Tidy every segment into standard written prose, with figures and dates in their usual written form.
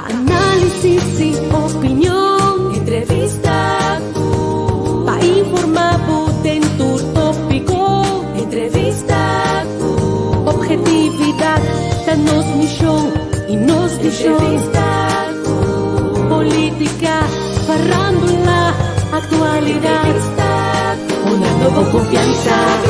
Análisis y opinión, entrevista para informar en tu tópico, entrevista objetividad, danos misión y nos entrevista política, farándula, actualidad, una nueva confianza.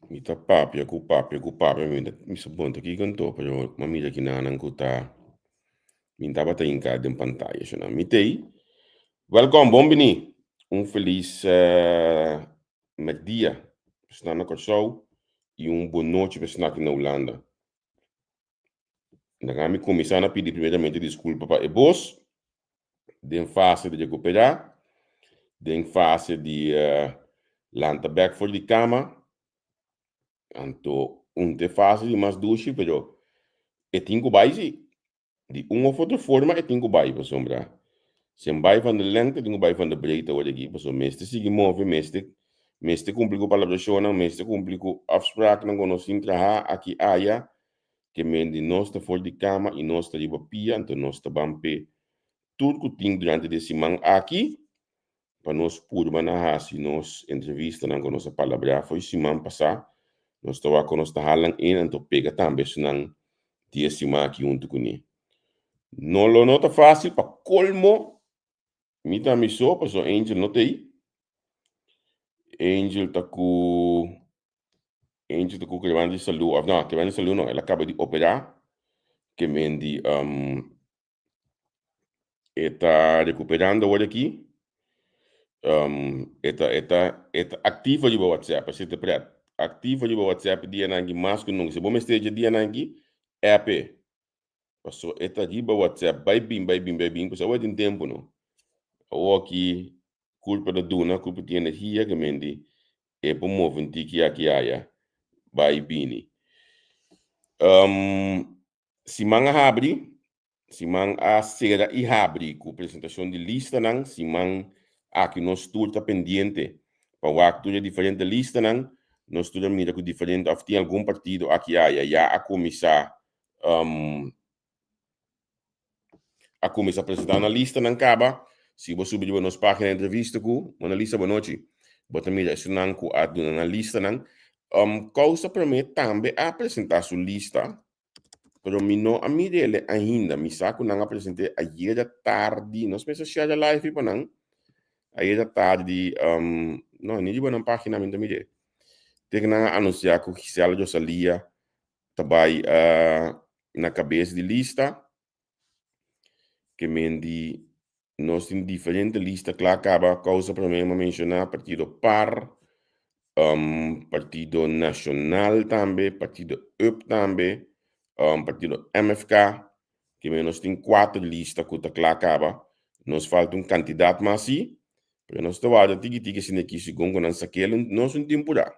Mita papia, ku papia, mi sabonta ki ganto, pero mamila kinanan ku ta minta bata inka den pantalla, shona. Mitei, welkom, bombini. Feliz dia. Pesna na Korsou e boa noite pesna aqui na Holanda. Nagami começar pedir primeiramente desculpa para Ebos, den fase de recuperar, den fase de lanta back voor die cama. Anto te fase de mais duche, pero tenho baixo de uma ou outra forma tenho baixo para sombra. Sem baixo van de lengte, tenho baixo van de breedte hoor aqui, para so meeste sigue move, meeste cumprir com palavra chona, meeste cumprir com afspraak não conosco trabalhar aqui aia, que men de nós tá fora de cama e nós tá de papia, então nós tá bampe tudo que tem durante esse semana aqui, para nós por manar se nós entrevista não conosco palavra foi semana passar. Nós estamos com nós halang in então pega também senão dia semana aqui junto com ele. Não lo nota fácil para colmo, me dá me só para so Angel não tem. Angel tá com que saúde, não, que saúde não, ela acaba de operar, que mendi está recuperando agora aqui. Está ativa de WhatsApp, você te preta. Ativa de WhatsApp dia nangi mas que não se bom esteja dia nangi app. Passo eta de WhatsApp vai bim, passo vai tem tempo não. O aqui culpa da duna, culpa de energia que mendi e por movimento que aqui aya vai bini. Se manga abri, se man a sera e abri com apresentação de lista não, se man aqui nós tudo tá pendente para o acto de diferente lista não, nós tudo mira com diferente, of tem algum partido aqui já a começar a apresentar na lista não acaba, se você subir na nossa página de entrevista com uma lista boa noite, bota mira isso não com a na lista não, causa para mim também a apresentar sua lista. Pero a mim dele ainda, me saco não apresentei ayer tarde, nós pensamos que a live para não, ayer tarde, não, nem de na página ainda me dele. Tem que anunciar que o Gisela Josalia trabalha na cabeça de lista, que mendi nós temos diferentes listas, claro, acaba causa para mim mencionar partido PAR, partido nacional também, partido UP também, partido MFK, que nós temos 4 listas que tá acaba, nos falta candidato mais sim, porque nós estamos a tigi se aqui segundo nós saquelo nós não temporada,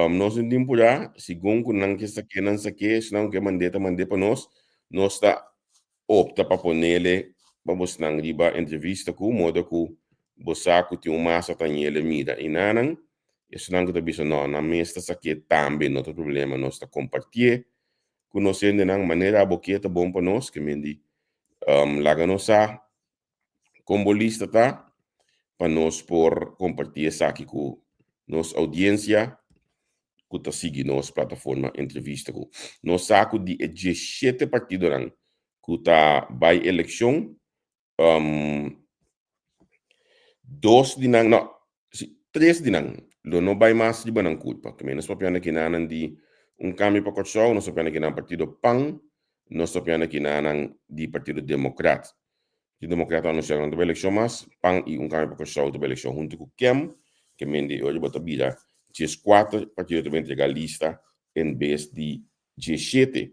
nós não temporada segundo não que saquelo não saque, senão que mandei para nós está opta para ponerle para você não riba entrevista com modo que você que tem massa tanhele mira e não isso não que tá bicho não na mesa saque também não tem problema nós está compartilhar conhecendo de maneira boqueta bom para nós que mendi laga nossa como lista tá para nós por compartilhar isso aqui com nossa audiência que tá seguindo nossa plataforma entrevista com nós saco de 17 partidos não que tá by eleição 2 de não 3 de não vai mais de banang culpa que menos papiana que nanan di cambio para Korsou, nós sabemos que na partido PAN, nós sabemos que na di partido Democrat. O Democrat anunciaram a eleição mas PAN e cambio para Korsou da eleição junto com KEM, que mende hoje bota vida, tinha 4 partidos também entregar lista em vez de 17.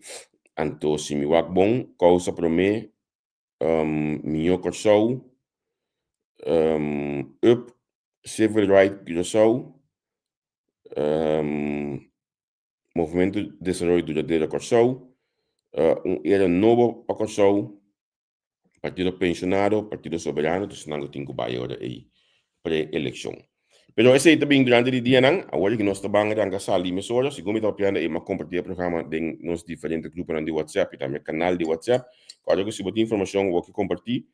Então, se me vai bom, causa para mim, minha Korsou, Up Civil Rights Curaçao, Movimento de Desenvolvimento Duradouro Curaçao, era novo para Curaçao, Partido Pensionado, Partido Soberano, então não tem que baixar aí pré-eleição. Pero esse também durante o dia não, agora que nós estamos a sair emissoras, se como está piando aí, compartilhar o programa de nos diferentes grupos de WhatsApp, e também canal de WhatsApp, cada que se botar informação, vou compartilhar,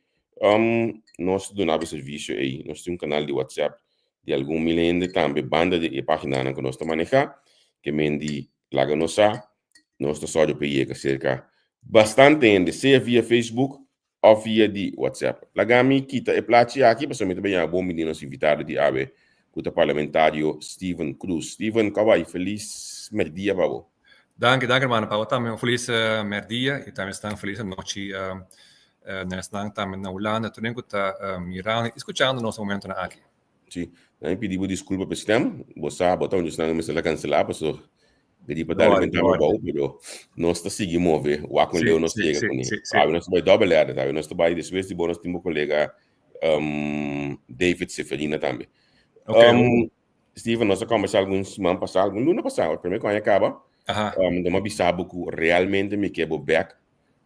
nós donamos serviço aí, nós temos canal de WhatsApp de algum milhão também, banda de página que nós estamos manejar, que mendi lá que nós estamos só de pegar cerca bastante ainda, seja via Facebook, ou via de WhatsApp. Lagami kita e placi aqui, para somente bem a bom menino invitado de ave, o parlamentário Steven Cruz. Steven, kawai, feliz merdia, babo. Danke, mano. Para também feliz merdia e também estão feliz noite nesta também na Holanda. Também que está mirando, escutando nosso momento na aqui. Sim, eu pedi desculpa para o sistema, você botou onde estão me cancelar, pessoal. Pedi para dar alimentar bom, pero nós está seguimos ver, o acon leu nós chega com ele. Ah, nós vai dobrar, tá? Nós vai después de nós temos colega David Seferina também. Steven, nós conversamos alguns semanas passadas, algum luna passado, primeiro quando acaba, nós avisamos que realmente me quebro back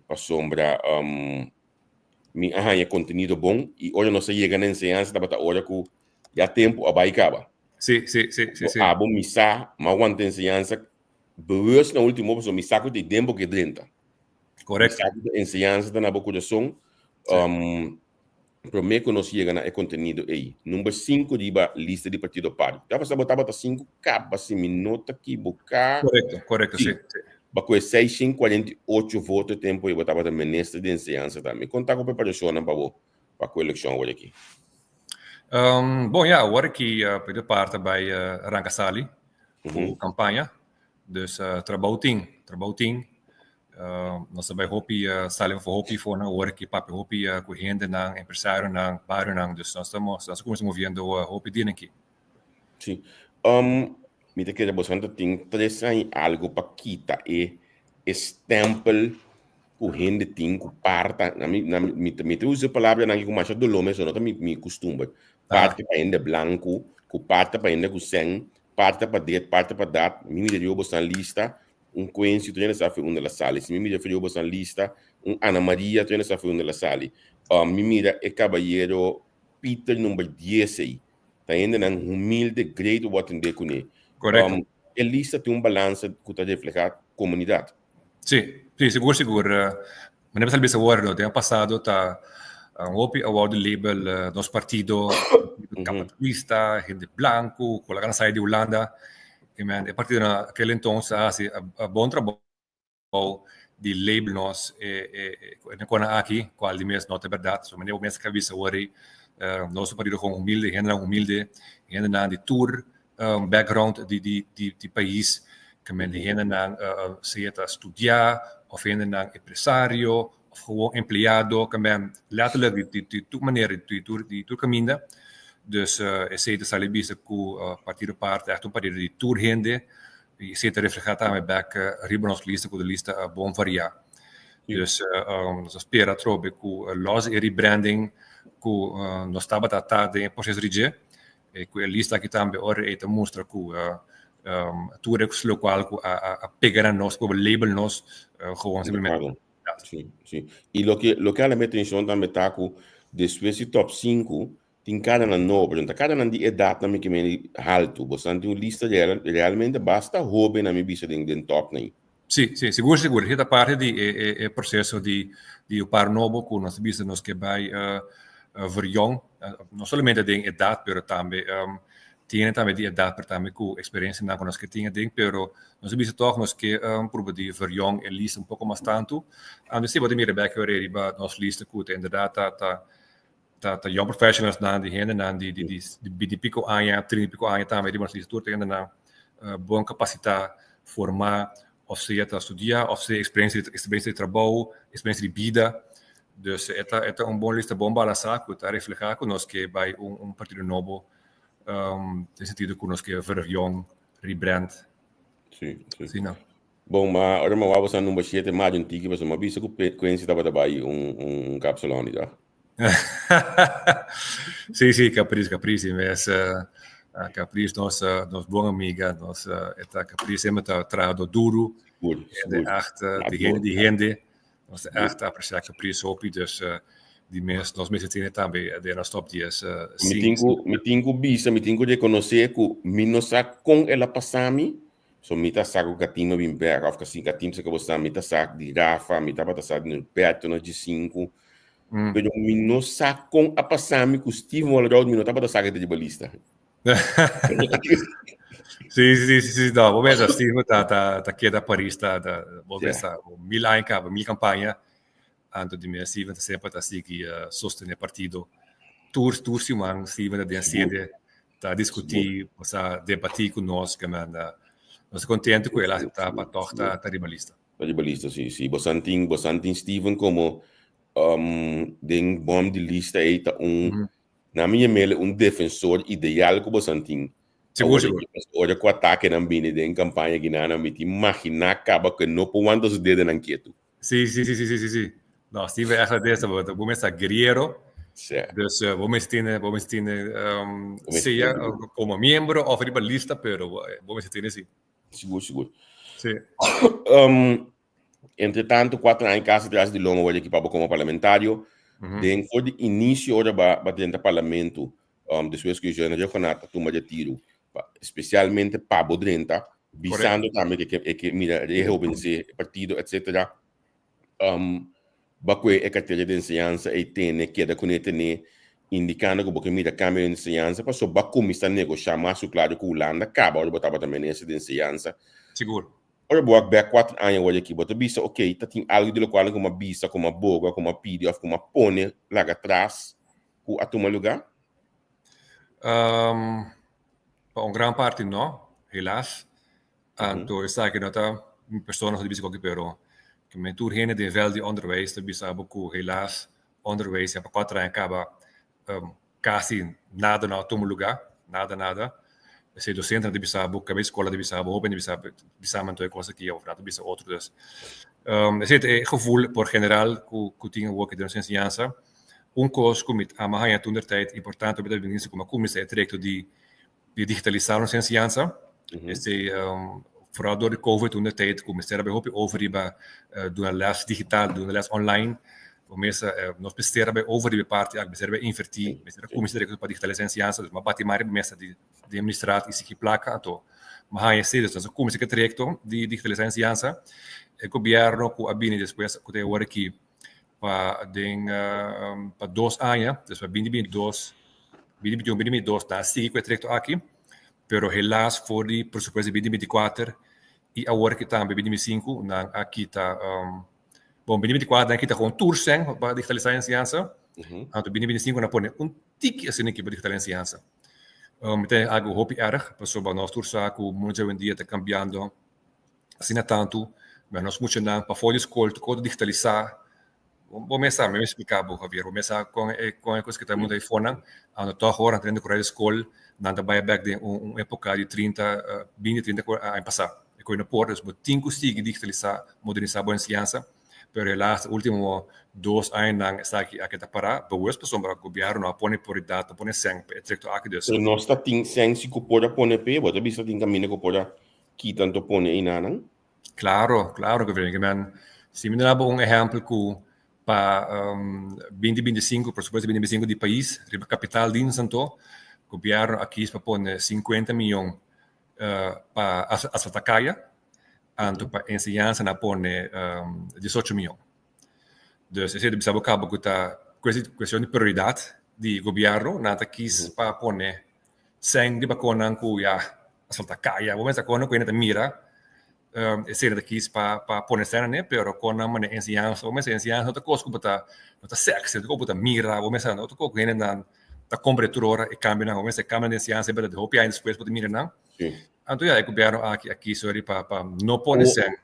para sombra me arranha conteúdo bom e hoje nós chegamos na ensinança da bata hora que já tempo a vai acaba. Sim. Ah, bom, me sa, mas quando ensinança bewust na último opção, me saco de tempo que dentro. Correto. Ensinança da na boca de som, para mim que nós chegamos na conteúdo aí. Número 5 de lista de partido par. Dá para botar 5 capas, assim, minuto aqui, boca. Correto, sim. Baco 648 votos tempo e botava da ministra de ensinança também. Contar com a preparação para a eleição hoje aqui. Bom, ja, agora que de parte bij Rangasali, com campanha, dus trabouting, nós também hopi salim voor hopi voor na hora que papi hopi correndo na empresário na bairro na, dus nós estamos movendo hopi din aqui. Sim, me te queda bastante tem três algo para quitar stempel correndo tem com parta na me usa a palavra na que mais do lome só não me costuma parte para ainda branco com parte para ainda com sangue parte para det parte para dat me deu bastante lista Quincy tu nessa foi uma das salas me deu bastante lista Ana Maria tu nessa foi uma das salas me mira caballero Peter número 10 aí tá ainda na humilde great what in de cune correto a lista tem balanço que está refletir comunidade. Sim, seguro. Mas não precisa agora, no ano passado tá hopi award label nosso partido capitalista, gente branco, com a grande saída de Holanda, que a partir daquele então se bom trabalho de label nós quando aqui qual de mês nota verdade, so maneira começa a cabeça agora nosso partido com humilde, gente na de tour background de país que men gente na se estudar of gente na empresário of gewoon empleado que men letterlijk die manier die tour caminha dus esse de salibisa com partido parte echt um partido de tour gente e se te reflejar também back ribbons lista com a lista bom variar dus nós espera trobe com los e rebranding com nós estava tratando em processo de e com a lista que também ora e mostra com tour local a pegar a nós com o label nós gewoon simplesmente sim e lo que ela mete atenção também tá com depois de top 5 tem cada na nobre então cada na de idade também que me alto bastante uma lista realmente basta hobby na minha vista de top nem sim seguro esta parte de processo de o par novo com nossa vista nós que vai verjong não somente de idade pero também tiene também de idade para também com experiência na nós que tinha ding pero nós visa toch nós que proba de verjong e lista pouco mais tanto and se você me Rebecca already but nós lista com inderdaad tá young professionals na die hende na die pico anja 30 pico anja também de nós lista tudo ainda na boa capacidade formar of se está estudar of se experiência de trabalho experiência de vida dus é bom lista bom balançar que está reflejar com nós que vai partido novo no sentido que nós que verjong rebrand sim não bom mas agora vamos a número 7 mais antigo mas uma vez que conhece estava trabalhando cápsula unida Sim, Caprice, mas Caprice nós boa amiga, nós Caprice sempre trabalhando duro, de echt die gente, nós echt apreciar Caprice op, dus die mensen, nós mesmos têm também, de nós top dias, me tenho de conhecer que minosa com ela passami, so mita saco gatinho bem perto, of assim gatinho se que você mita saco de Rafa, mita bata saco no perto de 5. Pero mino saco com a passami que Steve Mollerod mino tá bata saco de balista. Sim, não, vamos ver, Steve tá aqui da Paris, vamos ver, 1000 campanha, anto de me Steve tá sempre tá assim que sostener partido, tours man, Steve da sede, tá discutir, tá debater conosco, man, nós contente com ela, tá para torta, tá ribalista. Tá ribalista, sim, bosanting Steven como den bom de lista aí tá na minha mele defensor ideal que bosanting. Seguro. Olha com o ataque na bine de campanha que na me imagina acaba que não pode os dedos na quieto. Sim. Não, Steve é a dessa, vamos começar guerreiro. Certo. Dus vamos ter seja como membro ou ribalista, pero vamos ter sim. Seguro. Sim. Entretanto, 4 anos em casa atrás de longo, olha aqui para como parlamentário. Depois de início, olha para dentro do parlamento, depois que o Jânio Reconata toma de tiro, especialmente para Bodrenta, visando também que mira, rejuvenescer partido, etc. Bakwe é carteira de ensinança e tem que da conectar indicando que porque mira câmbio de ensinança, passou Bakum está negociar mais claro que o Holanda acaba de botar também nessa de ensinança. Seguro. Ora boa back 4 anos olha aqui, bota bisa, ok, tá tem algo de local como uma bisa, como uma boga, como uma PDF, como uma pone lá atrás, a tomar lugar? Para grande parte não, helaas. Então, eu sei que não está pessoas que dizem que pero que me tour heen de vel die onderwijs, dat bisa beaucoup helaas onderwijs en para 4 anos acaba quase nada não toma lugar, nada. Se docente de bisa book, cabeça escola de bisa, hopen de bisa manter coisa aqui ou nada bisa outro dus. Het gevoel por general que tinha work de ensinança, coisa como a mahanha toen der tijd importante bij de minister como comissão trajecto de digitalização da ensinança. Vooral door de COVID toen de tijd, como estava bij hoop over doen een les digitaal, doen een les online. Nós besteren bij over die parte, besteren bij invertir, besteren comissão de digitalização, dus maar bati maar mesa de administratie is geplaca, então, mas aí cedo, então comissão que trajecto de digitalização, o governo que abine depois que tem agora aqui para 2 anos, dus para 2022 tá sigue que trajecto aqui, pero helaas voor die presupuesto de 2024 e agora que tá em 2025, na aqui tá bom, 2024 aqui tá com tours para digitalização, então 2025 na põe tique assim aqui para digitalização. Tem algo hopi erg, pessoal nós tours com muito hoje em dia tá cambiando, assim não tanto, mas nós muito não para folha escola, tudo digitalizar. Vou começar, me explicar, Javier. Vou começar com a coisa que está muito aí fora, ando tô agora tendo correr escola, nada vai back de época de 20, 30 anos passar. E com o porto, mas tem que seguir digitalizar, modernizar a ciência, pero las últimos 2 anos está aqui tá para, boas pessoas para o governo não põe prioridade, põe sangue, etc. aqui dus. Pero nós tá tem sangue se que pode pôr pé, bota bisa tem caminho que pode quitar tanto pôr aí não? Claro, governo, man. Se me dá um exemplo que para 2025, por supuesto 2025 de país, a capital de Santo, o governo aqui para pôr 50 milhões para asfaltar caia, anto para ensinança na pôr 18 milhões. Dus esse deve saber que está questão de prioridade de governo, nada quis para pôr 100 de baconan que já asfaltar caia, vamos dizer que não mira. Esse daqui para pôr cena, né? Pero quando a maneira ensinança, vamos dizer ensinança, não tá coisa que tá sexy, não tá mira, vamos dizer não tá coisa que ainda tá completura e cambia não, vamos dizer cambia de ensinança, para de hopi ainda depois para mira não. Então já é que o governo aqui sorry para não pôr cena.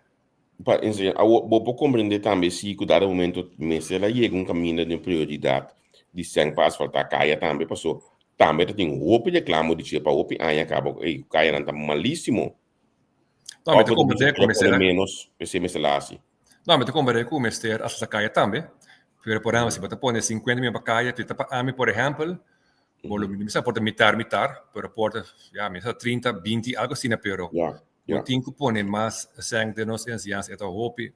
Para ensinar, vou compreender também se que dado momento, mas ela chega caminho de prioridade de sangue para asfaltar caia também passou, também tem hopi reclamo de para hopi aí acaba, caia não tá malíssimo. No, met de combater menos, esse me lá assim. No, met de combater com mister as caia também, Pero por ejemplo, si você põe 50 mil para caia, você para AMI, por exemplo, bolo mínimo, você pode mitar, pero pode, ja, misa 30, 20, algo assim, pero Ja, eu ja. tenho que pôr mais sangue de nossa ciência, então hobby,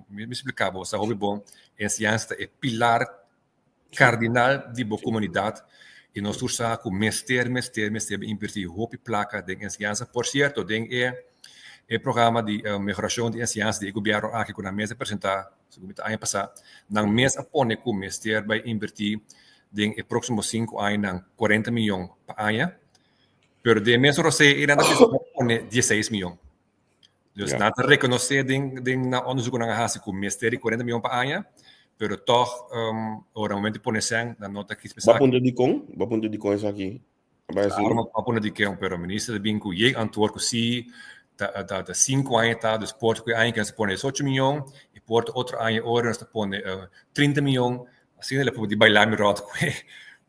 me explicava, essa hobby bom, a ciência é pilar cardinal de boa comunidade, e nós usamos com mestre, invertir hobby placa de ciência, por certo, o programa de melhoração de ciência de governo aqui com a mesa apresentar, segundo o ano passado, na mesa põe com mestre vai invertir em próximos 5 anos 40 milhões por ano, pero de mês você irá põe 16 milhões. Dus Ja. nada reconhecer na onderzoek naar haast com mestre 40 milhões por ano, pero toch ora momento põe sang na nota que Wat punto de com isso aqui? Vai assim? Arma papuna de que pero ministro de binco je antwoord que si da 5 anos tá, dos porto que ano que se põe 8 milhões e porto outro ano ora se põe 30 milhões, assim ele pode bailar me roto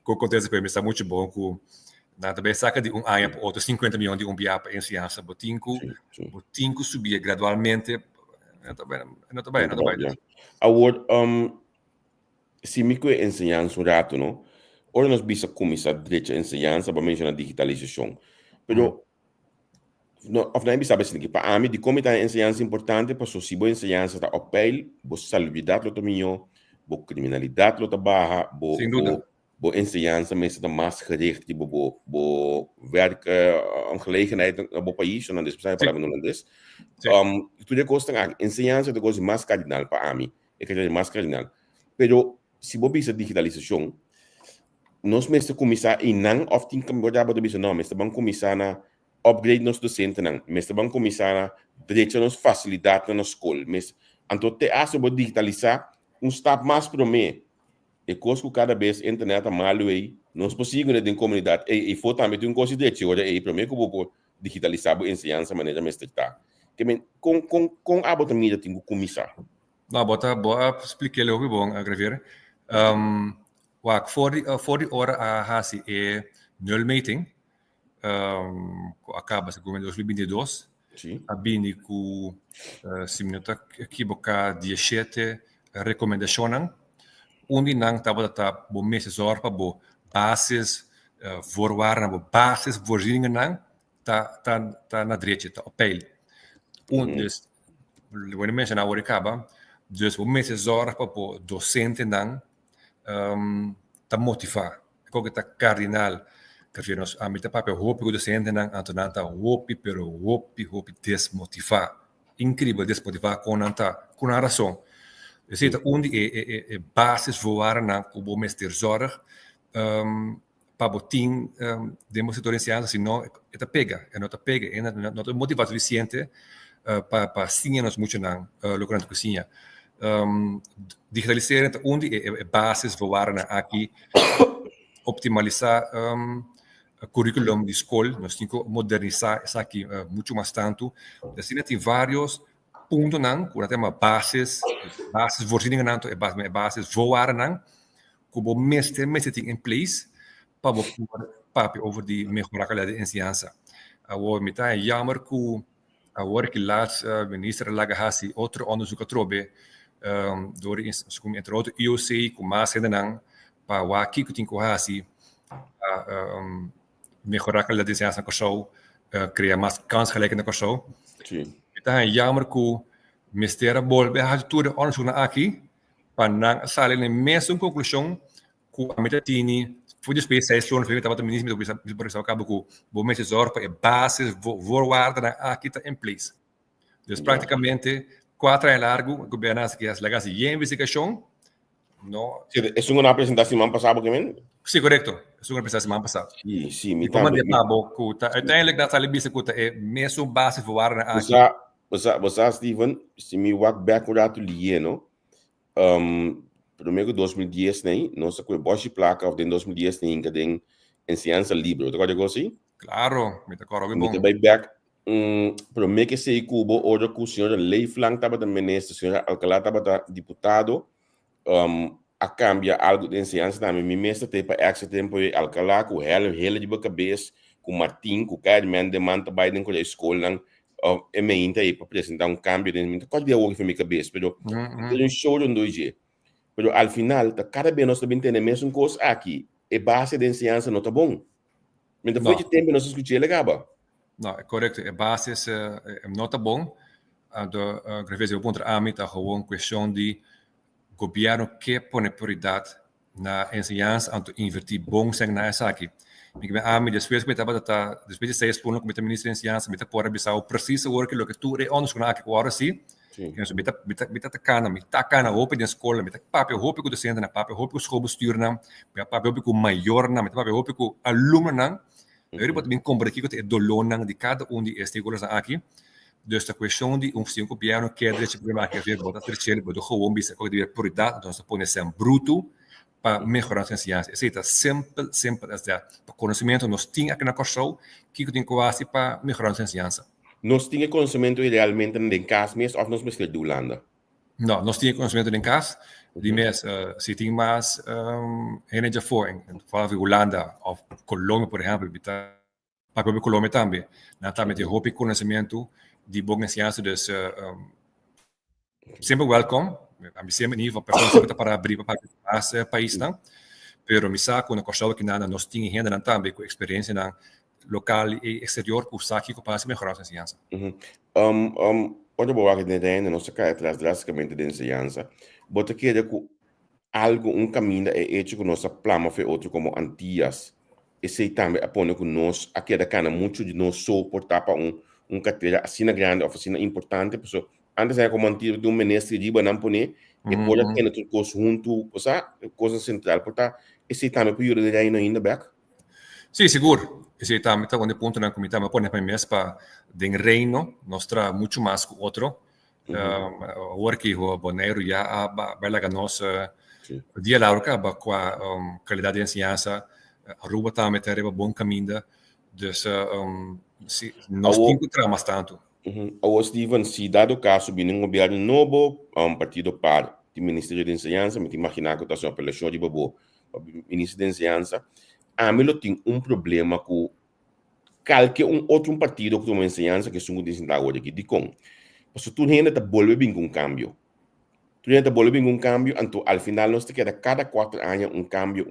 com acontece que está muito bom com na também saca de ano para outro 50 milhões de biapa em ciência botinco subir gradualmente não tá bem. Agora, se me que ensinança um rato, não? Ora nós bisa começar direito ensinança para mencionar digitalização. Pero of na bisa bem que para mim de como está ensinança importante para se boa ensinança está op peil, boa salubridade lo também, boa criminalidade lo baixa, boa ensinança mas está mais gericht die boa werk gelegenheid op boa país, não desculpa para não holandês. Tu de costa ensinança de coisa mais cardinal para mim, é que é mais cardinal. Pero se boa bisa digitalização nós mesmo começar e não often que eu já vou dizer não, mas também começar na upgrade nos docentes não, mas também começar na direito nos facilidade na escola, mas então te acho vou digitalizar stap mais para mim e coisa que cada vez internet a malo aí nós possível na comunidade e for também um coisa direito agora e para mim que vou digitalizar a ensinança maneira mais está que men com a bota mídia tenho começar não bota boa expliquei logo bom agradecer Wak voor die hora a hasi nulmeting acaba se como 2022 abini ku se minuta que boca 17 recomendações onde não tava bo meses zorpa bo bases voorwaarden bo bases voorzieningen não tá na direita tá opel dus wanneer mensen nou worden acaba dus bo meses zorpa bo docente não ta motivar. Ik está cardinal. Que nós a mim tá papel hopi que docente não antonanta hopi desmotivar. Incrível desmotivar com a razão. Então onde é basis voar na o bom mestre zorg para botin demonstratorial assim não é pega não tá motivado suficiente para sinha-nos muito não logrando cozinha. Digitaliseren onde é basis voar aqui optimalizar curriculum de escola nós temos que modernizar isso aqui muito mais tanto assim tem vários pontos não com tema bases voorzieningen não é bases voar não como mestre tem em place para over die melhorar a qualidade de ensinança agora me tá jammer que agora que laat minister Lagahasi outro onderzoek trobe door entre outro IOC com mais ainda para o aqui que tem que fazer melhorar a qualidade de ensinança com show criar mais kansgelijkheid na show então é jammer que o ministério volve a tudo onderzoek aqui para não sair na mesma conclusão que a metade foi depois 6 anos foi estava ministro do Brasil acaba com o mês zorpa é bases voorwaarden aqui tá em place dus praticamente 4 anos largo o governo que as legas e investigação não é uma apresentação ano passado que men sim correto é uma apresentação ano passado sim me tá mas uiteindelijk dat sal bisa que é mesmo base voorwaarden aqui você Steven se me walk back para tu lie no primeiro 2010 nem nossa com boa placa of em 2010 nem que tem ensinança livre tu pode assim claro me tá corro bom me vai back primeiro que sei cubo outra com o senhor Leiflang estava também ministro senhor Alcalá estava deputado a cambia algo de ensinança também me mestre tem para extra tempo Alcalá com hele de cabeça com Martin com Carmen de manta Biden com a escola e me inta aí para apresentar cambio de qual dia hoje foi minha cabeça pero tem show de 2 dias Pero al final, cada vez nós também temos a mesma coisa aqui. A base da ensinança não está bom. Mas depois de tempo, nós escutamos legal. Não, é correto. A base não está bom. Grevez o ponto a mim está gewoon questão de governo que põe prioridade na ensinança anto invertir bom sem na essa aqui. Ik ben aan met de speels met dat de steeds spoelen met de minister ensinança met de porra bisau preciso work lo que tu re ons kuna que agora sim. Que so bita takana mit takana hope de escola mit papel hope com docente na papel hope com schoolbestuur na papel hope com maior na mit papel hope com aluno na. Eu pode bem comprar aqui que é dolona de cada de escolas aqui. Dus a questão de cinco piano que é de problema que ver botar terceiro do gewoon bisa que de prioridade então se põe sem bruto para melhorar a ciência. Isso é simples assim. Para conhecimento nós temos aqui na Corsol que tem quase para melhorar a ciência. Nós temos conhecimento idealmente em casa mesmo ou nós mesmo de Holanda? Não, nós temos conhecimento em casa. De mês se tem mais energia fora em fala de Holanda ou Colômbia, por exemplo, para Colômbia também. Na também tem roupa conhecimento de boa ciência, dus sempre welcome. A sempre in ieder geval persoonlijk para abrir para o país, não? Pero me saco na Corsol que nada nós tínhamos ainda também com experiência na local e exterior com saque que passa melhorar a ciência. Outra boa que tem nós cai atrás drasticamente da ciência. Bota que algo caminho é hecho com nossa plama foi outro como Antillas. Esse também apone com nós aqui da cana muito de nós suportar para carteira assim grande, oficina importante, pessoal. Antes era como antigo de ministro de Banampone, e pode ter outro coisa junto, coisa central, portanto, esse também pode ir ainda back? Sim, seguro. Esse também está onde ponto na comitê, mas põe para mês para den reino, nós tra muito mais que outro. Agora que o Bonaire já vai lá nós dia lá o com a qualidade de ciência, Aruba também tem um bom caminho, dus nós temos que trabalhar bastante. O Steven, se dado o caso, vindo um governo novo, partido par do Ministério da Ensinança, me imaginar que está sendo eleição de Bobo, Ministro da Ensinança, a mim tem problema com qualquer outro partido que toma ensinança que são dizendo agora aqui, de com. Porque tu ainda está volvendo um cambio. Tu ainda está volvendo um cambio, então, ao final, nós temos cada 4 anos cambio.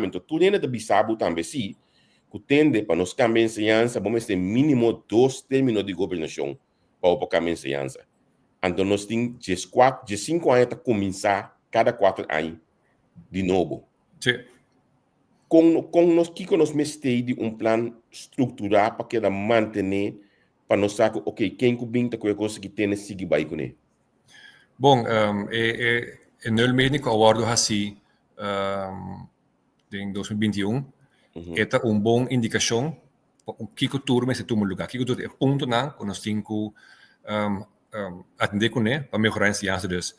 Então, tu ainda está bisabo também, sim, que tende para nós cambiar ensinança, vamos ter mínimo 2 términos de governação para cambiar ensinança. Então, nós temos de 5 anos para começar cada 4 anos de novo. Sim. Com nós que nós mestei de plano estruturado para que manter para nós saber, ok, quem que binta com a coisa que tem seguir vai com ele. Bom, nul mening award assim em 2021 é uma boa indicação para que turma se toma lugar. Que turma é ponto não, quando nós temos atender com ele para melhorar a ciência. Dus,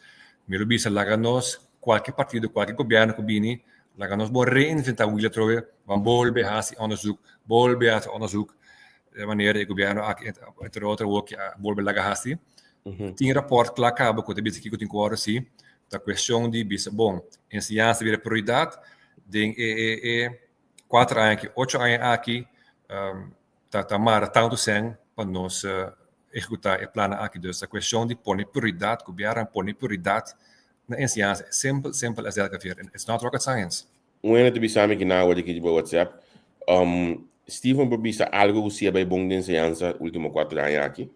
me bisa lá nós qualquer partido, qualquer governo que vem, lá nós vamos reinventar o wheel trouwe, vamos volver a esse onderzoek, de maneira que o governo entre outra ook volver lá assim. Tem rapport que lá acaba com o que eu tenho agora assim, da questão de bisa bom, a ciência vira prioridade, tem 4 anos aqui, 8 anos aqui, tá mara tanto sem para nós executar o plano aqui. Dus a questão de pôr prioridade, o governo pôr prioridade na ciência, é simples as que ver. It's not rocket science. Bueno, te bisame que na hora que WhatsApp. Steven, por bisa algo que se vai bom de ensinança último 4 anos aqui?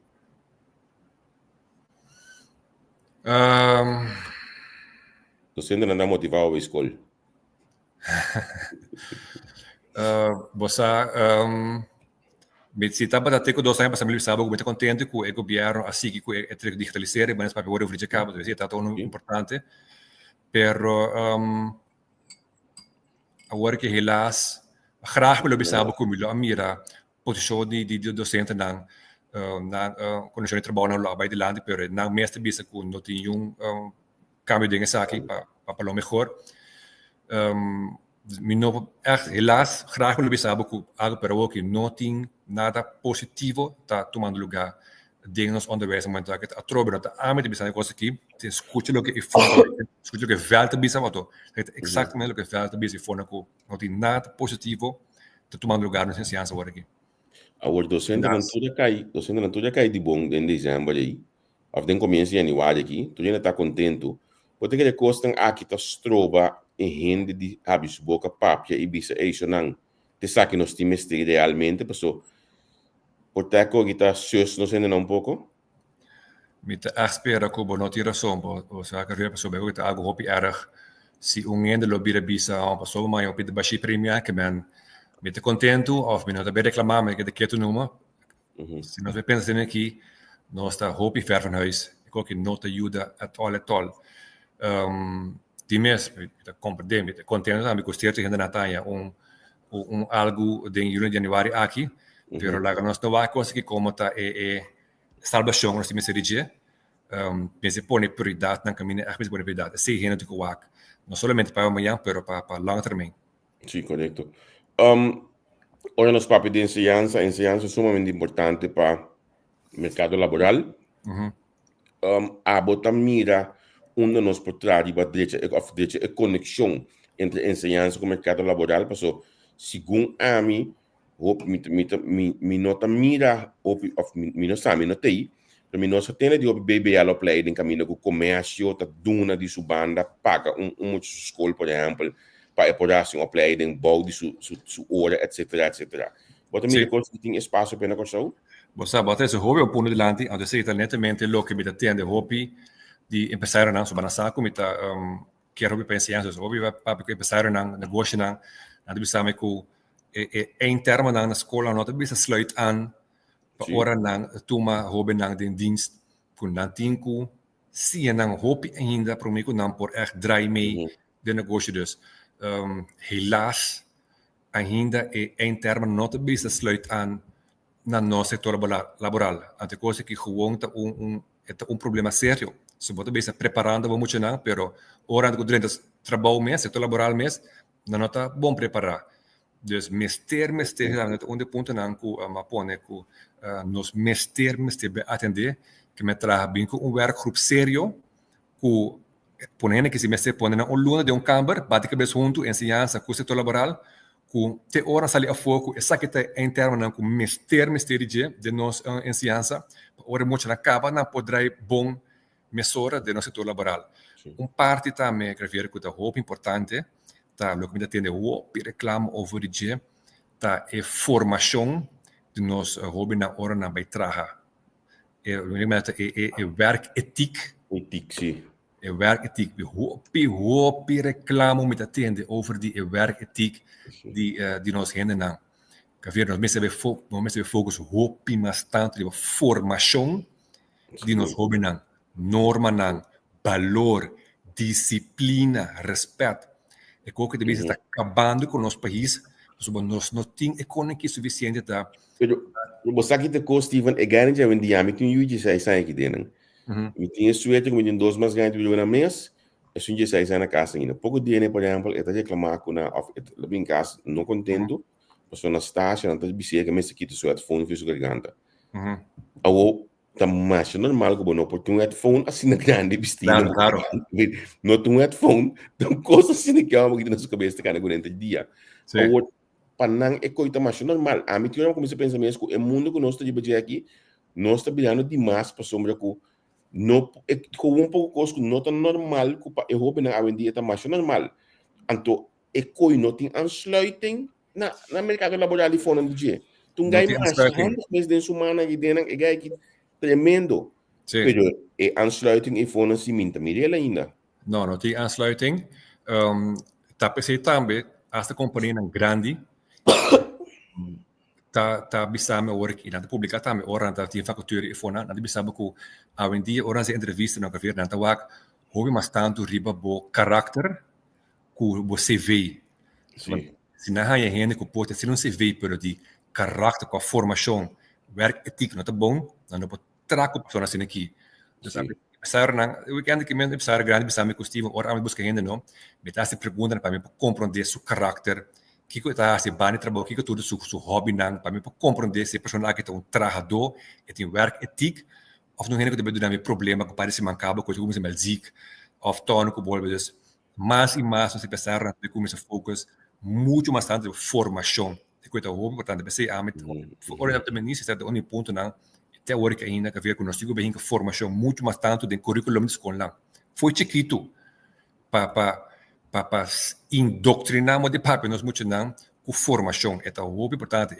Você ainda não motivado a escola? Você se está para ter com 2 anos para saber sabe muito contente com o governo assim que é digitalizar, mas para agora o cabo, deve ser tão importante. Pero agora que helaas graag willen bisabo kumilo amira position di docente na condizioni di lavoro na bij de landen pero na meeste bisa kun no tin yung cambio dingen sa aqui para lo mejor no echt helaas graag willen bisabo ku algo pero ook no tin nada positivo tá tomando lugar dingen nos onderwijs momento que a trober dat a met bisa coisa aqui te escuta lo que escuta que velta bisa auto exatamente lo que velta bisa fona ku no tin nada positivo tá tomando lugar na ciência agora aqui. Agora, docente não tudo cai de bom em dezembro aí. A gente começa a anivar aqui, tu ainda está contente Porque ele custa aqui tá stroba e rende de habis boca papia e bisa isso não. Te sabe nós temos idealmente, pessoal. Portanto, kita sus nos ainda um pouco. Met espera que o não tira som, o se agarra para sobre o algo hopi erg. Se ungende lo bira bisa, para sobre mais o pide baixi premia que man. Met contento of men dat bij reclamar met de keer te noemen. Se nós pensamos aqui, nós está hopi ver van huis. Ik ook in nota ajuda at all. Die mes, met compreender, met contento também costeert zich in de Natanja algo de julho januari aqui. Pero lá nós não vai coisa que como tá salvação nós temos dirigir. Pense põe prioridade na caminho, é põe prioridade. Se rende do coac, não somente para amanhã, pero para longo termino. Sim, correto. Ora nos papi de enseñanza é sumamente importante para o mercado laboral. A bota mira onde nós por trás de conexão entre enseñanza e o mercado laboral, porque segundo a mim, mi nota mira of mi no sabe no tei, pero mi no se tiene de BBL opleiding caminho com comércio, tá duna de sua banda, paga muito escola, por exemplo, para poder assim opleiding, bouw de sua hora, etc. Bota mira coisa que tem espaço para negociar. Você bota esse hobby o ponto de lante, onde se está netamente lo que me atende hobby de empresário não, so banasa como está quero hobby para ensinar, so hobby para empresário não, negócio não, nada bisa me com een term na escola não tem bisa sluit aan para ora não toma hobby não de dienst com não tinco se não hobby ainda para mim não por echt draai mee de negócio dus helaas ainda een term não tem bisa sluit aan na nosso setor laboral. Até coisa que gewoon é problema sério. Se você está preparando, vamos funcionar, pero ora durante o trabalho mês, setor laboral mês, não está bom preparar. Dus mester, onde ponto não que mapone que nos mester atender, que me traga bem com werkgroep sério, que ponendo que se mester pone na luna de câmara, bate cabeça junto, ensinança com o setor laboral, que te ora sali a foco, essa que está em termos não com mester de nós ensinança, ora muito na capa não poderá bom mesura de nosso setor laboral. Parte também que ver que é muito importante, tá, o que me atende o reclamo over de dia, tá é formação de nós hobby na hora na vai traga. É werkethiek. Ethiek, sim. É werkethiek. We reclamo me atende over die werkethiek die nós rende não. Que ver nós mesmo focus hobby mas tanto de formação de nós hobby não. Norma não, valor, disciplina, respeito. É coisa que devia estar acabando com o nosso país, nós não temos economia suficiente para... Pero, você aqui tem Steven, é garantido que um dia, me tem yuji sai aqui dentro. Me tem suerte que me tem 2 mais ganhos de um mês, é um dia sai na casa ainda. Pouco dia, por exemplo, eu estou reclamando com a em casa, não contento, porque na estágio, não estou dizendo que me aqui tem suerte, fone, fiz o garganta. Ou tá mais normal que não porque um headphone assim na grande vestido claro não tem um headphone então coisa assim que eu na sua cabeça cara durante o dia ou panang é coisa mais normal a mim eu comecei a pensar mesmo que o mundo que nós estamos aqui nós estamos virando demais para sombra que não é com pouco coisa não tão normal que eu hobby na avenida tá mais normal então é coisa não tem ansluiting na mercado laboral de fone do dia tu ganha mais mas de semana e ganha que tremendo. Sim. Pero aansluiting e phone cimenta mirela ainda. Não tem aansluiting. Tapos também esta companhia grande tá bisa me work na publicar também ora na tem facultura e phone na bisa que a vendia ora se entrevista na caveira na tawak houve mais tanto riba bo caráter que você vê. Se não há gente que pode ser um CV pero de caráter com a formação werk ethiek não tá bom não pode traco pessoas assim aqui então pensar na eu quero que me pensar grande pensar me custivo ora me busca ainda não me tá se pergunta para mim compreender seu caráter que tá se bane trabalho que tudo seu hobby não para mim compreender se pessoa que tá trabalhador e tem werk ethiek of não que deve dar me problema que parece mancaba coisa como se mal ziek of tono que volve dus mais e mais se pensar na como se focus muito mais tanto de formação que é muito importante pensei a met ora também nisso é o ponto não teórica ainda que ver com nós digo bem que formação muito mais tanto de currículo de escola foi chiquito para indoctrinamos de papi nós muito não com formação é tão importante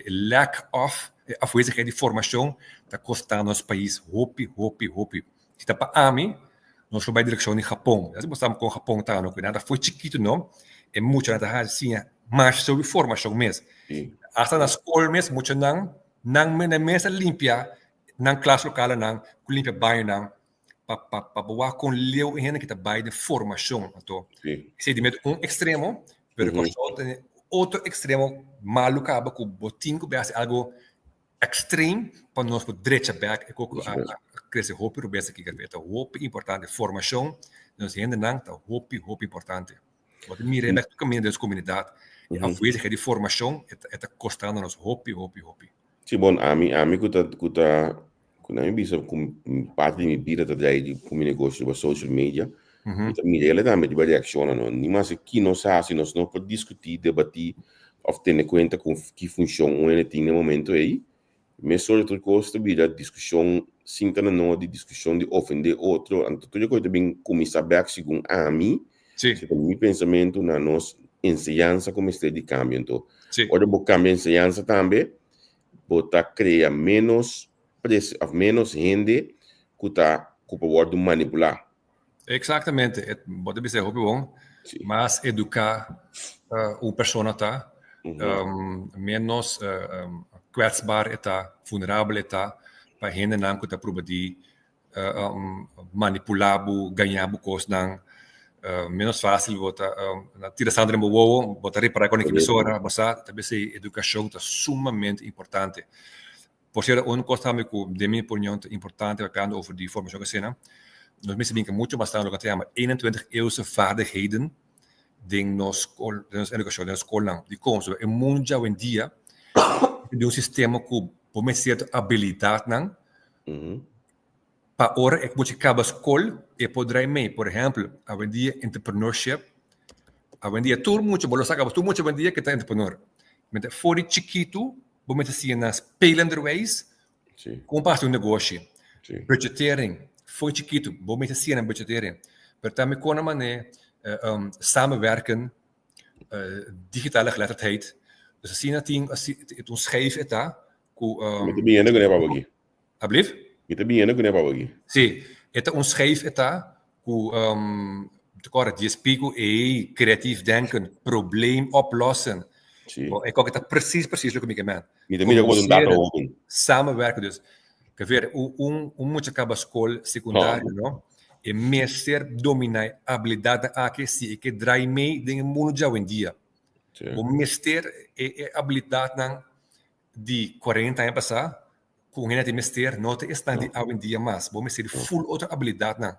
lack of afwezigheid de formação está custando nosso país hopi se tá para mim nós vamos direção em Japão nós estamos com o Japão tá não nada foi chiquito não é muito nada assim mas sobre formação mesmo hasta na escola mesmo muito não me mesa limpia não classe local não limpia banho não para boa com leu ainda que tá bem de formação então se de medo extremo pero com outro extremo malu acaba com botinho que é algo extremo para nós por direita back e com crescer hope o besta que quer ver hope importante formação nós ainda não tá hope importante porque mire back caminho das comunidade a afwezigheid de formação é custando nos hope sim bom a mim quando eu vi com parte de minha vida de como negócio sobre social media então me ele também de reação não nem mais que nós se nós não podemos discutir debater ou ter conta com que funciona um tem no momento aí mas outra coisa vida discussão sinta não de discussão de ofender outro então tudo coisa bem começar back segundo a mim meu pensamento na nossa ensinança como está de cambio então ora vou cambiar ensinança também botar criar menos gente que está pode manipular. Exatamente, pode dizer bom, mas educar uma pessoa tá menos kwetsbaar está, vulnerável está, para gente não que está probando manipular, ganhar coisas não menos fácil botar tira Sandra Mbowo botar reparar com a emissora, mas também se educação está sumamente importante. Por ser uma coisa que de minha opinião importante quando over die formação que cena nós me sabem que muito bastante lo que chama 21 eeuwse vaardigheden de nos educação de escola de como é muito hoje em dia de sistema que por certa habilidade não para ora é que acaba escola e poderá me por exemplo hoje em dia entrepreneurship hoje em dia todo mundo bolo saca todo mundo hoje em dia que está entrepreneur mas for chiquito vamos dizer nas spelenderwijs como passa negócio budgetering foi chiquito vamos dizer na budgetering mas também com a maneira samenwerken digitale geletterdheid dus assim na ting het ons schrijf eta ku met de binnen kunnen we aqui alblief met de binnen kunnen we aqui sim eta ons schrijf eta ku agora DSP ku creatief denken probleem oplossen. Ik ook het precies o que me queimar. Samenwerken dus. Que ver moet acaba escola secundária, não? E mestre dominar habilidade aqui se que drai me de mundo de hoje em dia. O mestre é habilidade não de 40 anos passar, com ele de mestre não te está de hoje em dia mais. Vou mestre full outra habilidade não.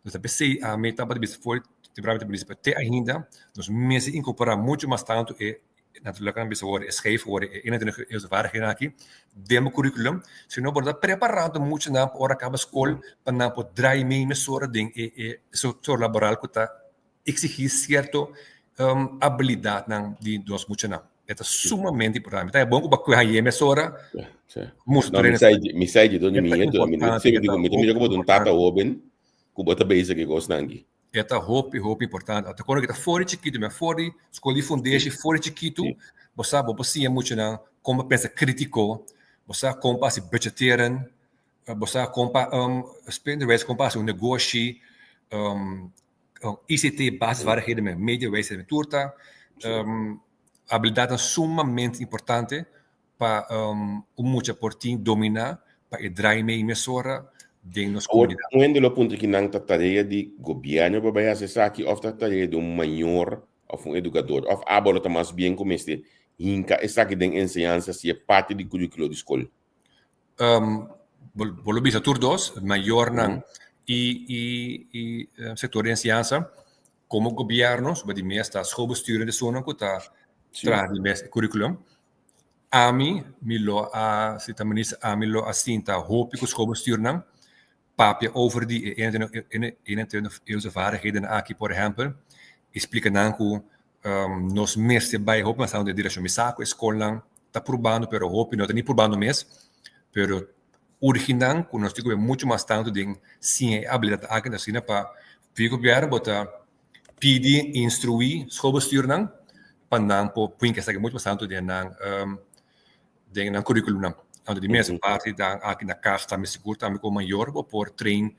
Então pensei a meta para foi de ter ainda nós mesmo incorporar muito mais tanto natuurlijk kan bisa worden schrijven worden 21 eeuwse vaardigheden aqui demo curriculum se não borda preparado muito na hora acaba escola para não poder draai mee met soort ding sector laboral que está exigir certo habilidade não de nós muito não é sumamente importante é bom que a gente mesora muito me sai de onde me digo me como um tata oben que bota base que gosta aqui é hope importante até quando está fora de chiquito mas fora escola de fundation fora de chiquito você é muito não como pensa crítico você como se budgeteren você como spenders como um negócio ICT basisvaardigheden met mediawijze en turta habilidade sumamente importante para muito portinho dominar para draai mee mesora de nos comunidade. Um dos pontos que não está tarefa de governo para fazer isso aqui, ou está tarefa de maior ou educador, ou aborda mais bem como este, hinca essa que tem ensinança se é parte do currículo da escola. Vou bisa turdos, maior não e setor de ensinança como governo, sobre de está schoolbesturen de zona que está traz de curriculum. A mim, se também a mim lo assim tá hoop que schoolbesturen não papje over die 21 eeuwse vaardigheden aqui, por exemplo, explica nanku nos mestre bij hoop, mas onde direção misaco escola tá probando, pero hoop não tá nem probando mesmo, pero original, nós temos muito mais tanto de sim habilidade aqui na cena para fico biar botar pedir, instruir, schoolbestuur nang, pandang po, puin que muito bastante de currículum nang. Ando die mensen parte dan aqui na casa me seguro também com maior por train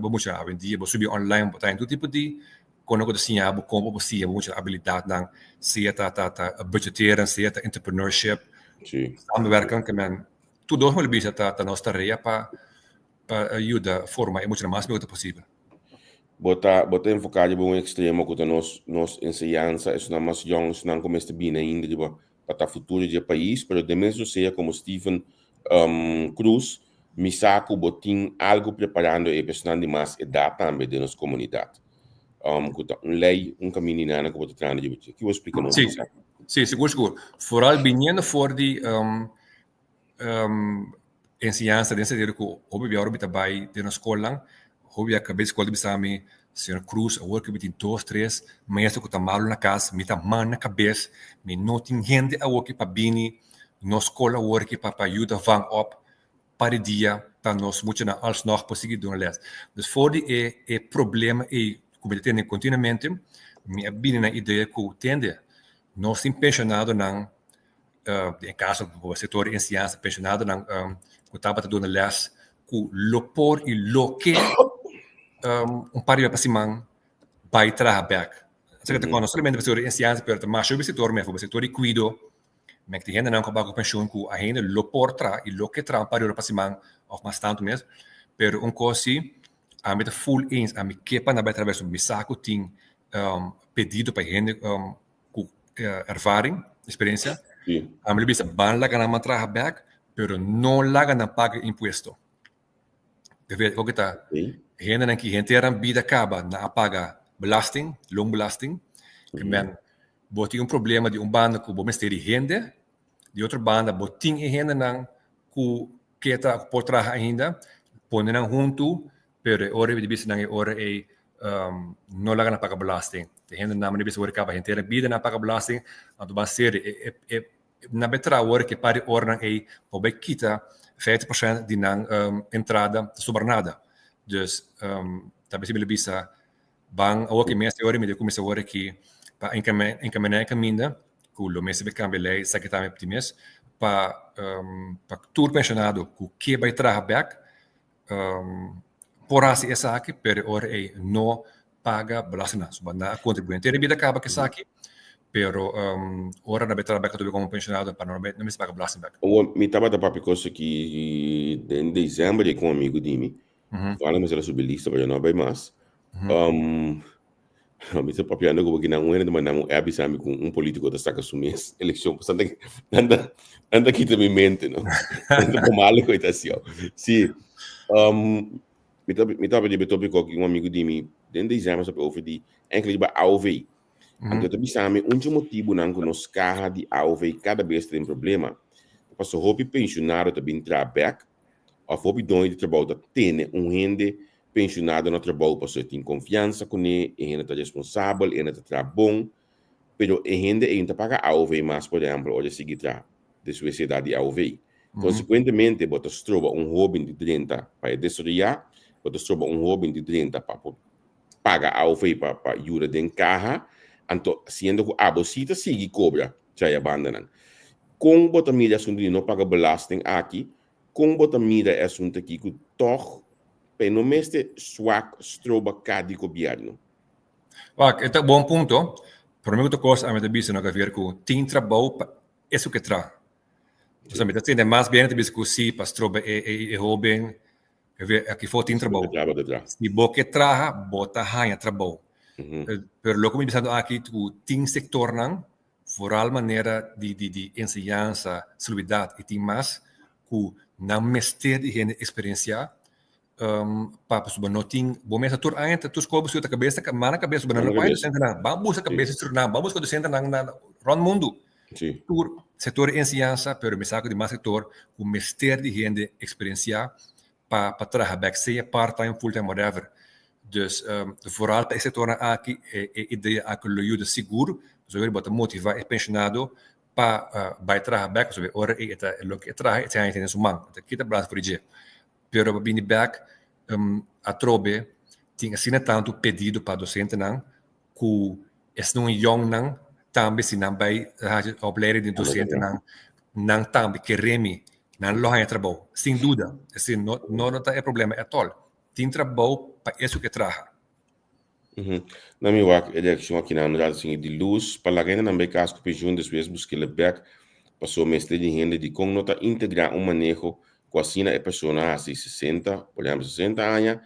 vamos já dia vou subir online botar em todo tipo de quando eu desenhar vou como você vamos habilidade nang se tá budgeteren se tá entrepreneurship samenwerken que man tudo mal bisa tá nossa tarefa para ajudar a formar muito mais muito possível. Bota enfocado em um extremo que nos enseñanza é uma mais jovem, não começa bem ainda para o futuro do país, mas de mesmo seja como Stephen Cruz, me saco botin algo preparando e pessoal de mais idade também de nossa comunidade. Lei, caminho nana que botar trando de você. Que eu explico não? Sim, seguro. Vooral binnen voor die enseñanza desse dele que hobby vi orbita by de na escola, hobby a cabeça escola de sami, senhor Cruz, a work between 2, 3, maestro que tá malo na casa, me tá man na cabeça, me não tem gente a work para bini, na escola work para ajuda van op, para dia, tá nós muito na alsnog conseguir doen les. Dus voor die problema como ele tem continuamente, me bini na ideia que tende, nós tem pensionado nang em caso do setor de enseñanza pensionado nang que estava dando les que lopor e loque pario para simang vai trabalhar. Você que não somente o setor de enseñanza, mas o setor mesmo, o setor de cuido, mas que gente não acaba com pensión que a gente lopor tra e loque tra pario para simang of mais tanto mesmo, pero coisa a mim full eens a mim que para através do saco tem pedido para gente com ervaring, experiência. A mim bisa ban lá ganhar trabalhar, pero não lá ganhar pagar imposto. Deve o que tá gente que gente era vida acaba na paga belasting, loonbelasting, que men botem problema de banda que bom ter gente, de outra banda botem gente não que está por trás ainda, põe não junto, pero ora de bisa não ora não lá ganhar paga belasting. De gente não bisa ora acaba gente era vida na paga belasting, então vai ser na betra ora que para ora não pobe kita 50% de entrada sobranada. Dus talvez ele bisa bang awak imensa ora me começa ora que para encaminhar caminho que o mês vai cambiar lei secretário optimista para tour pensionado que vai trabalhar por assim essa aqui pero ora não paga belasting na contribuinte ele vida acaba que essa aqui pero ora na trabalhar que tu como pensionado para não me paga belasting back. Me tava da papi coisa que em dezembro com um amigo de mim. Fala mas ela sobre lista para não vai mais. Me tá papiando como que não é de mandar abisame com político da saca assumir eleição, bastante anda aqui também mente, não? Anda com mal coitação. Sim. Me tava de tópico que um amigo de mim em dezembro sobre oferir enclive AOV. Então, tu sabe, motivo não que nos carros de AOV cada vez tem problema. Passou hobby pensionado também trabalhar, ou hobby dono de trabalho tem gente pensionado no trabalho para ter confiança com ele, ele está responsável, ele está bom, mas a gente ainda paga AOV mais, por exemplo, ou seguir de sua cidade de AOV. Consequentemente, você troca hobby de 30 para desoriar, você troca hobby de 30 para pagar AOV para ajudar de carro. Então, sendo que a bolsita sigue cobra, já abandonam. Com bota mira assunto de não pagar belasting aqui, com bota mira assunto aqui que toch pelo menos swak stroba cada governo. Ito bom ponto. Para mim, coisa a mim também não ver que tem trabalho isso que traz. Então, me tem mais bem também que se para stroba jovem, aqui for tem trabalho. Se boque traha, bota hanha trabalho. Pero lo que me pensando aqui, tu tem sector não, vooral maneira de enseñanza, solidariedade e tem mais que não mestre de gente experiência para subir não tem, bom mesmo tur ainda tu escolhe sua cabeça, mana cabeça subir não vai sentar não, vamos a cabeça estruturar, vamos quando sentar na round mundo. Tur setor de enseñanza, pero me saco de mais setor que mestre de gente experiência para trabalhar, seja part-time, full-time, whatever. Dus vooral para esse setor aqui ideia a que o seguro, so ele bota motivar o pensionado para vai trabalhar, so ora eta lo que trabalha tem tem sumang, kita braço por dia. Pero para back a trobe tinha assim tanto pedido para docente não, que is nung young nang tambi sinambay opleiding de docente nang tambi que remi nang lohan é trabalho sem dúvida assim não tá é problema at all tem trabalho para isso que traga Na minha wak election aqui na unidade assim de luz para lá ainda não bem caso que pension depois buscar le back passou mestre de renda de como nota integrar manejo com assim a pessoa assim 60 por exemplo 60 anos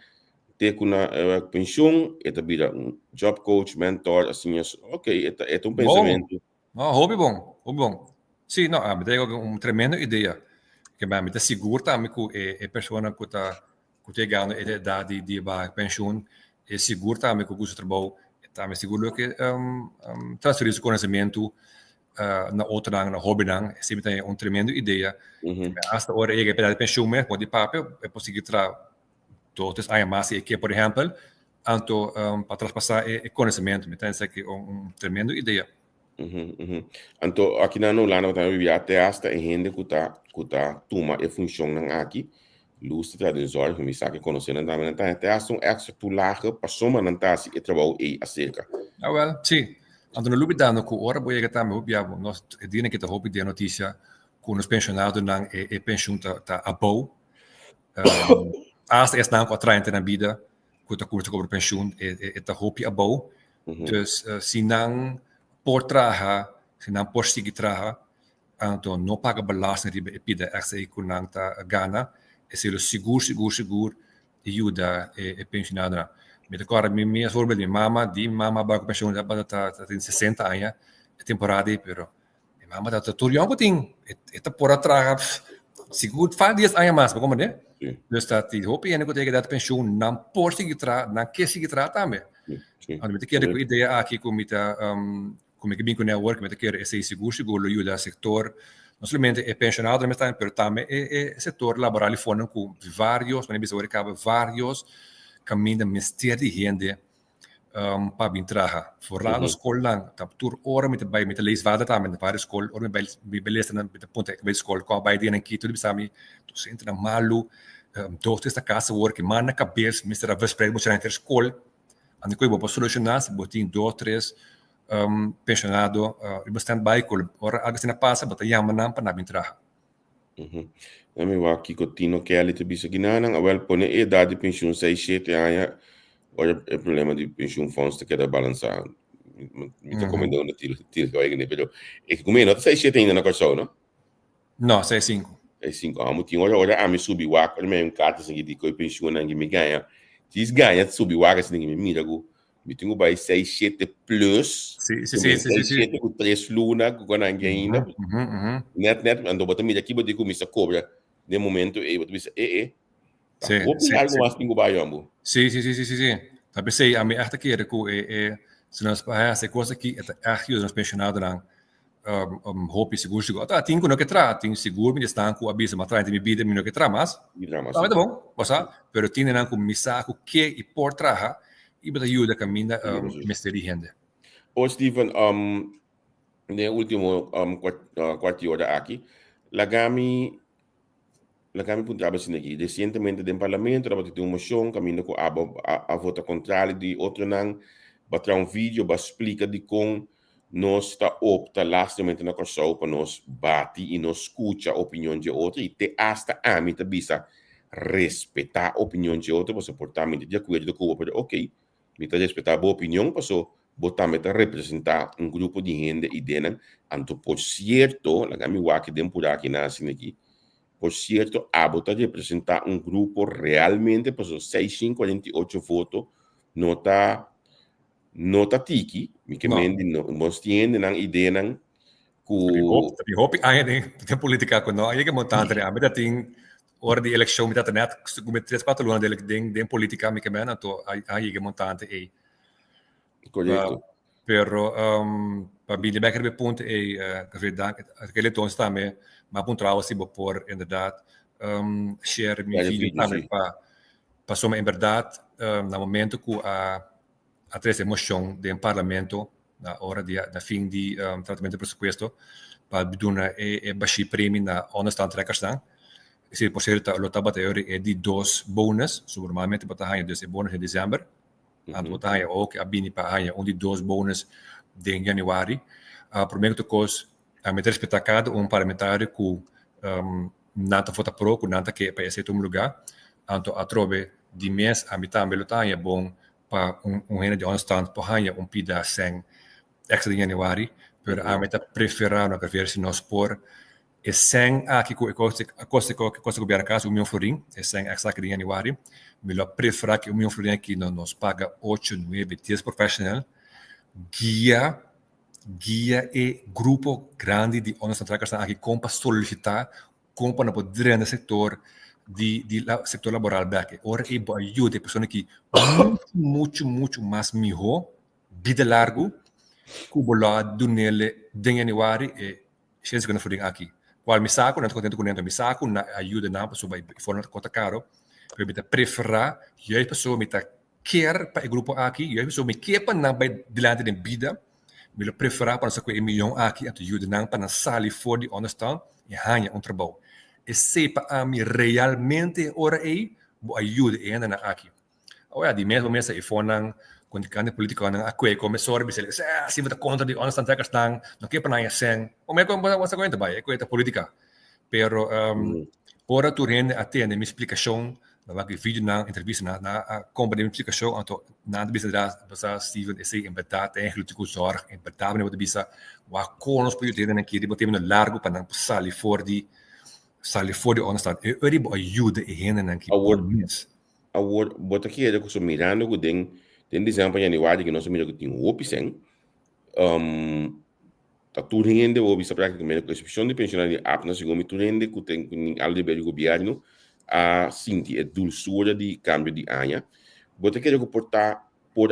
ter kuna pension eta bira job coach mentor assim ok eta pensamento hobby bom sim não me dá tremenda ideia que me dá seguro também que a pessoa que tem ganho a idade de pension é seguro também que o gosto de trabalho também seguro que transferir esse conhecimento na outra na hobby sempre tem tremenda ideia hasta hora é que para pension mesmo pode papel é possível todos aí mais que por exemplo anto para traspassar o conhecimento me tem que tremenda ideia anto aqui na Holanda também via até hasta a gente que tá toma e funciona aqui luz de de zorg me sabe conhecendo também até hasta extra tulaga passou mas não tá se trabalho aí acerca well sim anto no lubidano que ora boia que também obiabo nós dina que tá hobby de notícia com os pensionados não e pension tá abou hasta es não atraente na vida que tá curto sobre pensioen tá hobby abou dus se não por traha se não por seguir traha então não paga belasting ribe epida extra econanta gana é ser seguro ajuda e pensionado me decora minha voorbeeld minha mama ba pensioen tá tem 60 anos é temporada pero minha mama tá tudo young ting eta por traha seguro faz 10 anos mais como né dus dat die hoop je en ik tegen dat pensioen não por seguir traha não quer seguir traha também então me decora com ideia aqui com como que bem com network, mas que é esse seguro ajuda o setor, não somente é pensionado, mas também é setor laboral e fora com vários, mas bisa recaba vários caminhos de mistério de gente para vir trabalhar. Fora na escola, tá por hora met leesvaardig também na várias escolas, hora met beleza na ponta que vai escola, com a baia na Quito, tu sabe, tu sente na malu, dois esta casa work, man na cabeça, mister a verspreid moet zijn ter escola, and ko ibo solucionar, se botin 2, 3 pensionado e bastante baikul ora agora na passa bota yaman nam para nabin traha na me wa aqui continuo que ali te bisa ginana awel pone a idade de pension 6, 7 anos ora é problema de pension funds que queda balançar me tá comendando tiro que vai né pero é que como não 6, 7 ainda na coisa não 6, 5 é 5 amo tinha ora a me subi wa com me carta assim de coi pension nangi me ganha diz ganha subi wa assim me mira go me tenho vai 6, 7 plus sim 6, 7 com 3 luna com ninguém ainda net ando bota mira aqui bota começa cobra de momento e bota bisa sim algo mais pingo vai ambo sim tapi sei a me achta que com se nós para essa coisa aqui é ajuda nos pensionados não hope seguro tá tinha no que tra tinha seguro me está com abisa mas traz me vida me no que tra mas tá bom você pero tinha não com misa com que e por traha e bota ajuda caminha mistério de gente o Steven ne último quarto hora aqui lagami puntava assim aqui recentemente do parlamento ela tem uma moção caminho com a vota contrária de outro não batra vídeo ba explica de como nós está opta lastamente na coisa para nós bate e nós escuta a opinião de outro e te hasta a mim te bisa respeitar a opinião de outro você portamento de acordo com o ok me te respeitar a boa opinião passou botar meta representar grupo de gente e dena anto por cierto la gami wa que por aqui nasce aqui por cierto a botar representar grupo realmente passou 648 votos nota tiki mi que mendi nós tiende nang ideia nang ku hope ai de política com nós aí que montante a meta tem hora de eleição me tá net com 3, 4 anos de política mi que mena to aí que montante aí correto pero para bem de becker ponto é que verdade aquele tom está me mas pontual se por inderdaad share mi vídeo também para soma em verdade no momento que a três emoção do parlamento na hora da fim de tratamento do presupuesto para beduna baixi prêmio na honestante trekkers se por certo lo tabateori é de 2 bonus normalmente bota hanha dus bonus em dezembro Anto hanya ook abini pa hanya onde 2 bonus de januari. Primeiro que coisa met respectado parlamentário que nanta vota pro, que nanta que para esse lugar. Anto atrobe di mês a mitad belotanya bom para renda de onstand por hanya pida sem extra de januari, pero a meta preferar na versi no spor e sem aqui que costa governo caso o meu florim e sem extra de januari, melhor preferar que o meu florim aqui nos paga 8, 9, 10 profissional guia e grupo grande de onstand trackers aqui como solicitar como na poder no setor sector laboral back. Ora e ajuda a pessoa que muito mais melhor, vida largo, que bola do nele de januari e chance que não foi aqui. Qual me saco, não estou contente com ele, me saco, na ajuda não, pessoa vai forma conta caro, eu me preferar, e a pessoa me quer para o grupo aqui, e a pessoa me quer para não vai delante da vida, me preferar para não ser milhão aqui, a ajuda não para não sair fora de understand e ganhar trabalho. E sepa a mim realmente ora aí ajuda ainda na aqui. Olha, de mesmo mês aí foram quando candidato político na aqui começou a dizer se você contra de honest antakas tang não quer para sem o meu como você aguenta vai é coisa política pero ora tu rende atende minha explicação na que vídeo na entrevista na como de explicação então na de bisa da Steven esse em verdade eigenlijk te zorg em verdade não de bisa wa conos por ter na que de botar no largo para não sair fora de onstand e ajuda e rende na que award bota aqui é que mirando que tem desempenho januari que nós miramos que tem opção tá tudo rende o bisa praticamente a expressão de pensionário apenas segundo tudo rende que tem algo de governo a sinti a dulçura de cambio de anha bota aqui é que por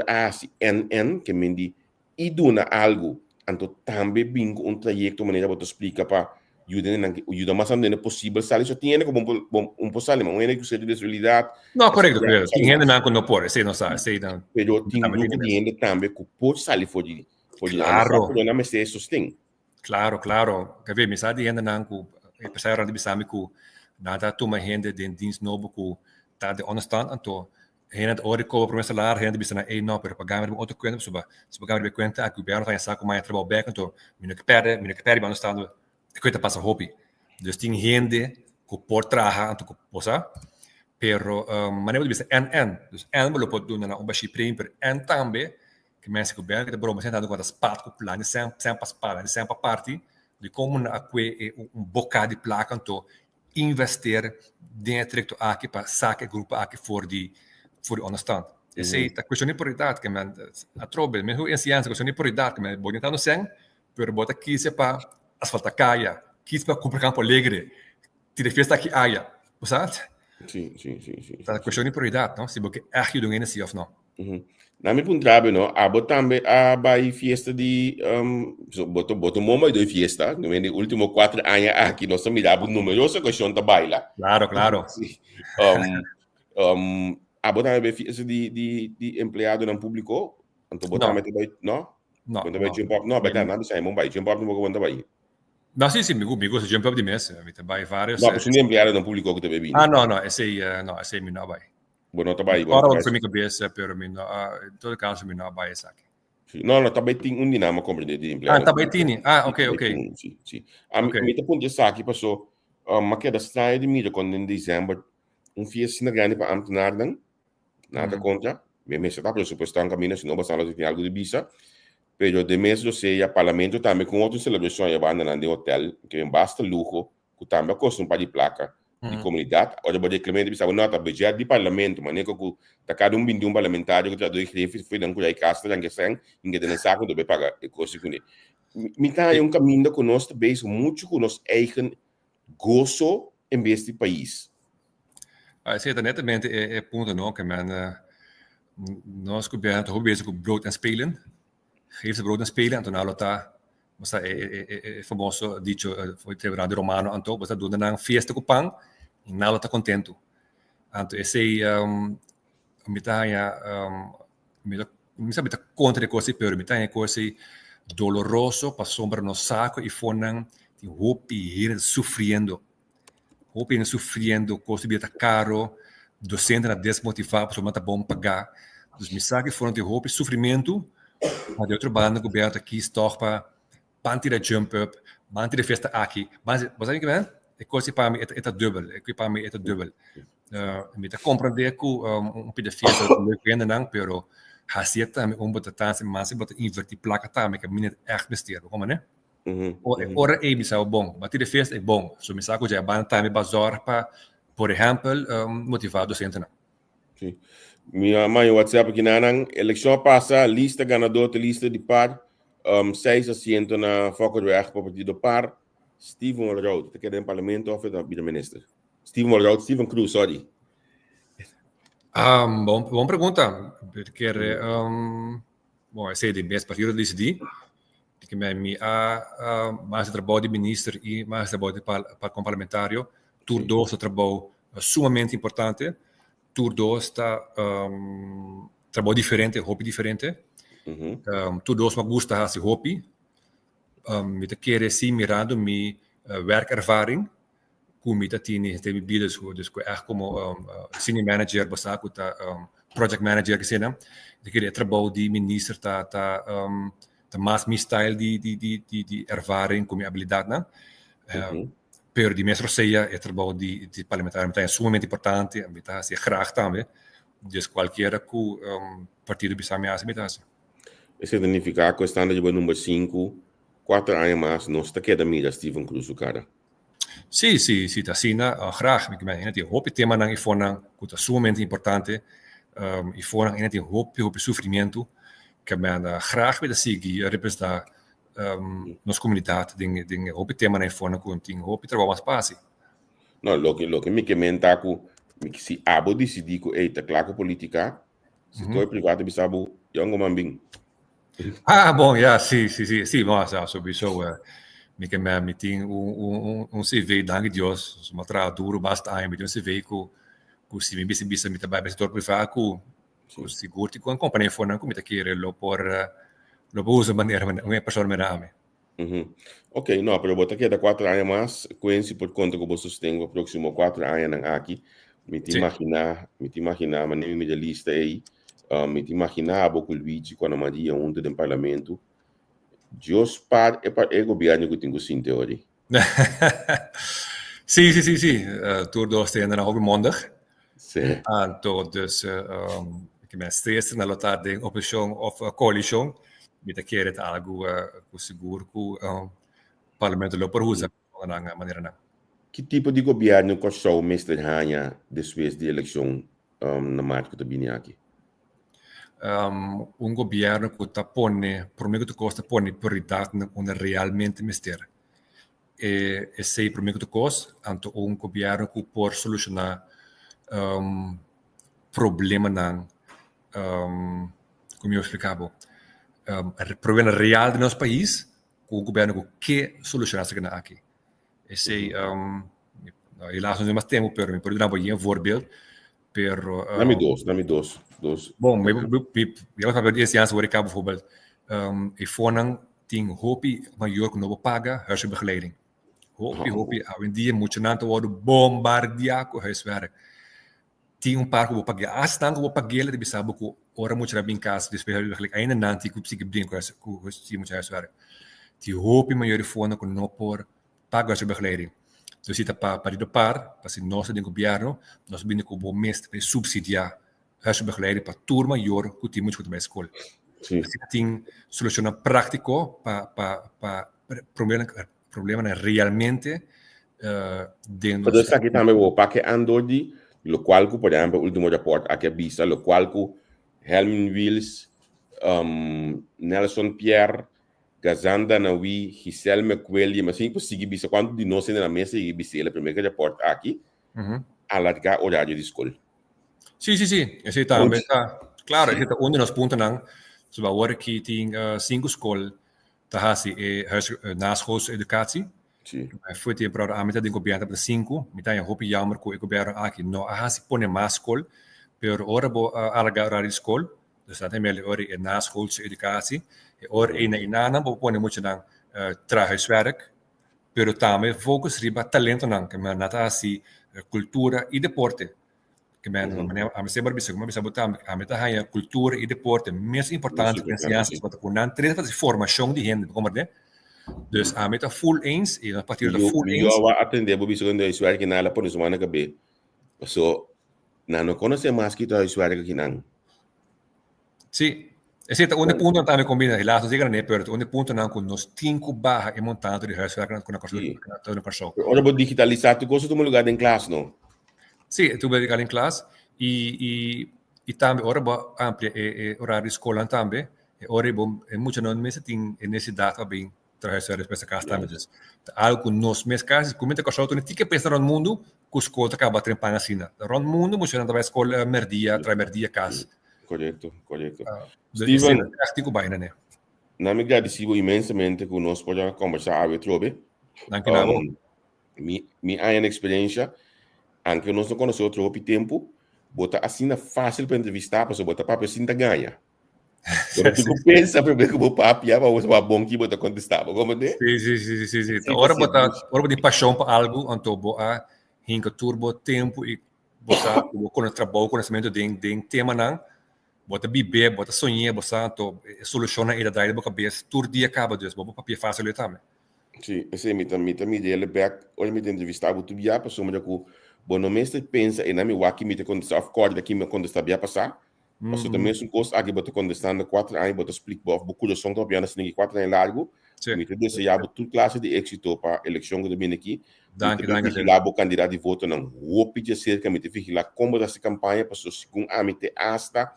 assim NN que me di e dona algo então também bingo trajeto maneira bota explica para ajuda mais ainda possível sair só tinha como sair mas não é que seja de realidade não correto tem gente não quando pode sei não sabe sei não pero tem grupo de gente também que pode sair fora de claro não mas é sustento claro que vê mas de gente não que pessoal de bisami que nada toma gente de dienst novo que tá de understand então gente ora que o promessa lá gente bisana ei não pero pagar mais outro coisa se pagar mais conta a governo vai sacar mais trabalho back então mina que perde understand coisa passa hobby. Dus tem gente que pode trabalhar então posa, pero maneira de NN, dus N lo pode dar na baixi prêmio, pero N também que mais que bem que de broma sentado com as partes com plano sempre parte de como na aqui bocado de placa então investir dentro aqui para sacar grupo aqui for de understand. Essa é a questão de prioridade que man a trobe, mesmo em ciência questão de prioridade que man bonita no sen, pero bota aqui se para asfalta caia, quis para comprar campo alegre, tira festa aqui aia, sabe? Sim. A questão de prioridade, não? Se porque é aquilo ainda se ou não. Na minha ponta não, abo também a vai festa de boto moma de festa, no meio último 4 anos aqui nós miramos numerosa questão da baila. Claro. Abo também festa de empregado no público, então botar também não. No, quando vai jump up, no, basta nada sai Mumbai, jump up não vou contar vai. Não, sim, migo se jump up de mês, avete vai vários. No, sono empleado no pubblico che deve Ah, no, esse mi no vai. Buono tabai. Ora non so mica bese, però mi no, in todo caso mi no vai esaki. No, tabai ting un dinamo comprende di empleado. Ah, tabai tini. Ah, ok. Sì. A mi te punto saki passò, ma che da stai di mira con in dicembre un fiesta na grande para ambtenaren. Nada contra. Me está presupuesto en camino, si no vas a hablar de algo de visa. Pero de mes do seja parlamento também com outras celebrações a banda de hotel que basta luxo que também custa para de placa de comunidade ora pode Clemente bisa nota budget de parlamento mas nem que tá cada bindu parlamentário que tá dois chefes foi dan cuidar casta dan que sem ninguém tem saco de pagar e coisa com ele me tá um caminho que nós base muito com nosso eigen gozo em vez de país Esse netamente é ponto não que nós governo tá bezig com brood en spelen. Geef ze brood en spelen en toen alota was é famoso dicho foi te grande romano anto was do na fiesta com pão e nada tá contento anto esse mitaya mi sabe tá contra coisa pero mitaya coisa doloroso para sombra no saco e fonan de hopi ir sofrendo coisa bem caro docente na desmotivado para mata bom pagar Dus misaki foram de hoop sofrimento, mas de outro bando governo aqui stoppa, banti da jump up, banti da festa aqui, mas você sabe que é? É coisa para mim é dubbel, é para mim é dubbel. Me tá compreender que pede festa leuk vinden não, pero hasieta me botar tanto mas botar invertir placa tá, me que minha echt besteed, como né? Ora é bisa bom, bater de festa é bom. So me saco já ban time bazar para, por exemplo, motivar docente não. Sim. Minha mãe WhatsApp aqui na eleição passa, lista ganador, lista de par, 6 assentos na Fokker para partido par, Steven Walraud, que é do parlamento of da minister. Steven Walraud, Steven Cruz, sorry. Bom pergunta, porque bom, esse é de best partido decidi, que me mais trabalho de ministro e mais trabalho para parlamentário, tur 2 trabalho sumamente importante. Tour 2 está trabalho diferente, hobby diferente. Tour 2 me gusta esse hobby. Me querer sim mirando minha werkervaring, como me tem bidas, dus echt como senior manager, basaku ta project manager que seja, de querer trabalho de minister ta mais mi style de ervaring com minha habilidade, né? Pero die mensen zeggen, het trabalho de parlamentar é sumamente importante, en dat is graag também. Dus qualquer partido bisa me hace metase. Isso significa que está no número 5, 4 anos mais, não está queda mira Steven Cruz o cara. Sim, tá assim, graag. Ik meen, het hoop tema nang ifonang, que é sumamente importante. Ifonang het hoop sofrimento, que men graag willen seguir, representar nossa comunidade, tem hoop tema nang ifonang, que tem hoop trabalho mais fácil. Não, lo que me comenta que se abo decidir que é claro política, se estou privado bisabo, yango mambing. Bom, ja, sim, mas sobre isso, me tem CV, danke Deus, uma tra duro bastante, me tem CV que se me bisa me trabalha no setor privado, que seguro que com a companhia fora não me tá querendo por usa maneira uma pessoa me rame. Ok, não, pero botar aqui da 4 anos mais, conhece por conta que eu sustenho o próximo 4 anos aqui, me te imaginar, mas nem me da lista aí, me te imaginar pouco o vídeo quando Maria ontem no parlamento. Deus para é governo que tem que teoria. Sim. Tour 2 tem na hobby mondig. Sim. Então, dus, ik ben steeds na lotar de opposition of coalition. Met keer het algo seguro que o parlamento lo usa na maneira não. Que tipo de governo que o Mr. Hanha depois da eleição na marca do Biniaki? Governo que está primeiro que costa põe prioridade onde realmente mister. Esse primeiro que costa, então governo que pode solucionar problema não, como eu explicava, problema real do nosso país, o governo que solucionar isso aqui. Esse helaas não mais tempo, pero me pode dar um voorbeeld. Pero Dá-me dois. Bom, eu acabei de dizer hoor ik bijvoorbeeld ifonan ting hopi maior que não paga huisbegeleiding. Hopi, in die moet je naam worden bombardear com huiswerk. Ting paar que vou pagar, astan que vou pagar de bisabo que ora moet je naar binnen casa, dus eigenlijk ainda não tem que psique brinco com moet huiswerk. Die hopi maior ifonan que não por paga huisbegeleiding. Dus zit para de par, para se nós do governo, nós binnen com o mestre subsidiar huisbegeleiding para turma maior que tem muito mais escola. Sim. Tem solução prático para problema realmente dentro. Mas aqui também o paque andou de lo qual que por exemplo último report aqui vista lo qual que Helmin Wills, Nelson Pierre, Gazanda Nawi, Giselle McQuelly, mas sim conseguir bisa quando de nós na mesa e bisa ele primeiro report aqui, alargar horário de escola. Sim. Esse também tá. Claro, esse tá onde nós pontos não, se vai agora que tem 5 escolas, tá assim naschoolse educatie. Sim. Foi tempo para a metade do governo para 5, metade hoop jammer que o governo aqui não assim põe mais escola, pero ora bo alargar horário de escola, dus dat é ora é naschoolse educatie, ora é na não põe muito não huiswerk, pero também focus riba talento não, que mas nada assim cultura e deporte. que a mim sempre bisa, como bisa botar a mim tá a cultura e deporte mais importante que ciências para com não três fazer formação de gente, como né? Dus a mim tá full eens e a partir da full eens. Eu vou atender bo bisa quando isso que nada por isso mana cabe. So não conhece mais que tá isso que não. Sim. Esse é onde ponto também combina, lá só chega né, pero onde ponto não com nós 5 barra e montado de huiswerk com a pessoa. Ora bo digitalizar tu gosto do lugar em classe não? Sim, tu vai em classe e também ora bo amplia horário escola também, ora bo muito não mesmo tem necessidade também trazer essa resposta cá também. Algo com nós mesmos casos, como te cachorro tu que pensar no mundo, com escola acaba trempando assim, né? No mundo muito não vai escola merdia, trai merdia casa. Correto. Steven, não me agradeci imensamente que nós podemos conversar a trobe. Minha experiência, aunque nós não conhecemos outro tempo, bota assim fácil para entrevistar, para botar papo assim da ganha. Quando tu pensa primeiro que o papo ia para você bom que bota contestar, como é? Sim. Ora de paixão para algo, então boa hinca turbo tempo e botar com o trabalho, conhecimento de tema não. Bota viver, bota sonhar, bota solucionar a ideia da cabeça, todo dia acaba Deus, bota papel fácil também. Sim, esse me dele back, olha me entrevistar, tu via para somar que bom não mestre pensa e na me waki me te contestar, of course daqui me contestar via passar, mas tu também coisa aqui bota contestando 4 anos, bota explicar beaucoup de som que apenas nem 4 anos largo, me te desejar tudo classe de êxito para eleição que vem aqui. Danke. Lá o candidato de voto não, o pedir cerca me te vigilar como essa campanha para so segundo a me te hasta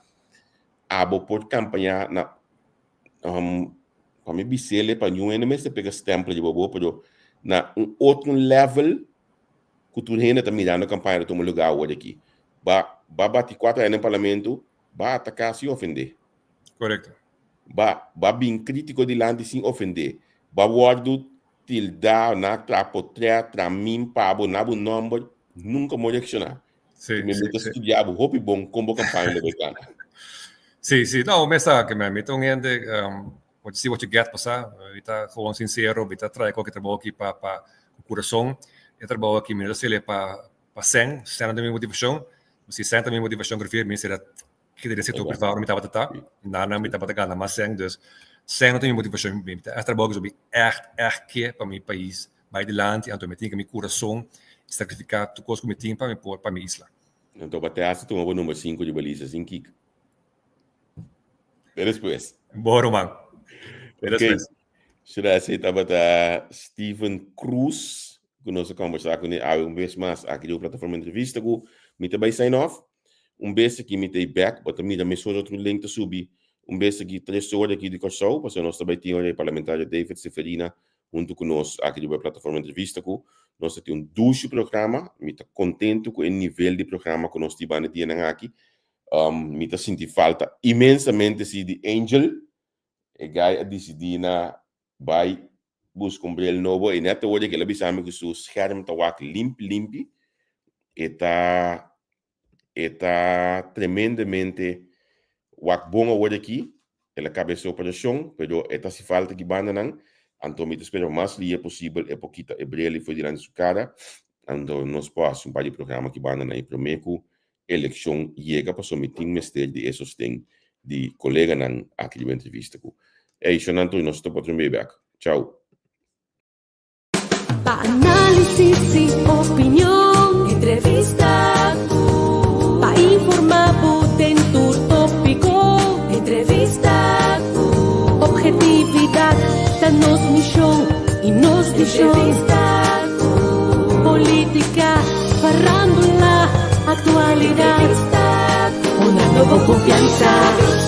abo por campanha na para me bisele para nenhum ainda mesmo pega stempel de bobo pero na outro level que tu ainda tá mirando a campanha do teu lugar hoje aqui ba bate 4 anos no parlamento ba atacar sem ofender correto ba bem crítico de land sem ofender ba guardo tilda na trapotre tramim pabo na bu number nunca me reaccionar sim me meto estudar o hope bom como campanha do Becana. Sim, não, mas que me então gente pode ser o que get passar, está gewoon sincero, está trai qualquer trabalho aqui para o coração, e trabalho aqui me dá para sen da minha motivação, se sen da minha motivação que refere me será que deve ser tu privado me estava tá, nada me estava ganhando mas sen dus sen da minha motivação me é trabalho que echt que para meu país, vai de land e então me tem que meu coração sacrificar tu coisa que me tem para minha isla. Então bater assim tu o número 5 de baliza sem kick. Depois. Bora, mano. Depois. Será que estava Steven Cruz, que nós conversar com ele vez mais aqui na plataforma de entrevista, que me também sign off. Vez aqui me tem back, mas também me sou outro link to subir. Vez aqui 3 horas aqui de Corsol, porque nós também temos o parlamentar David Seferina junto com nós aqui na plataforma de entrevista, que nós temos 2 programas, me está contente com o nível de programa que nós temos aqui. Me tá senti falta imensamente se de Angel e gai decidi na vai buscar bril novo e neta hoje que ele bisame que su scherm tá wak limpi eta tremendamente wak bom hoje aqui ela cabeça operação pero eta se falta que banda não então me espero mais lia possível e pouquita e bril foi durante sua cara então nós posso um par de programa que banda na e promeco eleição chega para someter mestre de esses tem de colega nan aqui de entrevista com é isso não nós estamos para back tchau para análisis y opinión entrevista para informar en tu tópico entrevista objetividad danos misión y nos entrevista política farándula actualidad, una nueva confianza.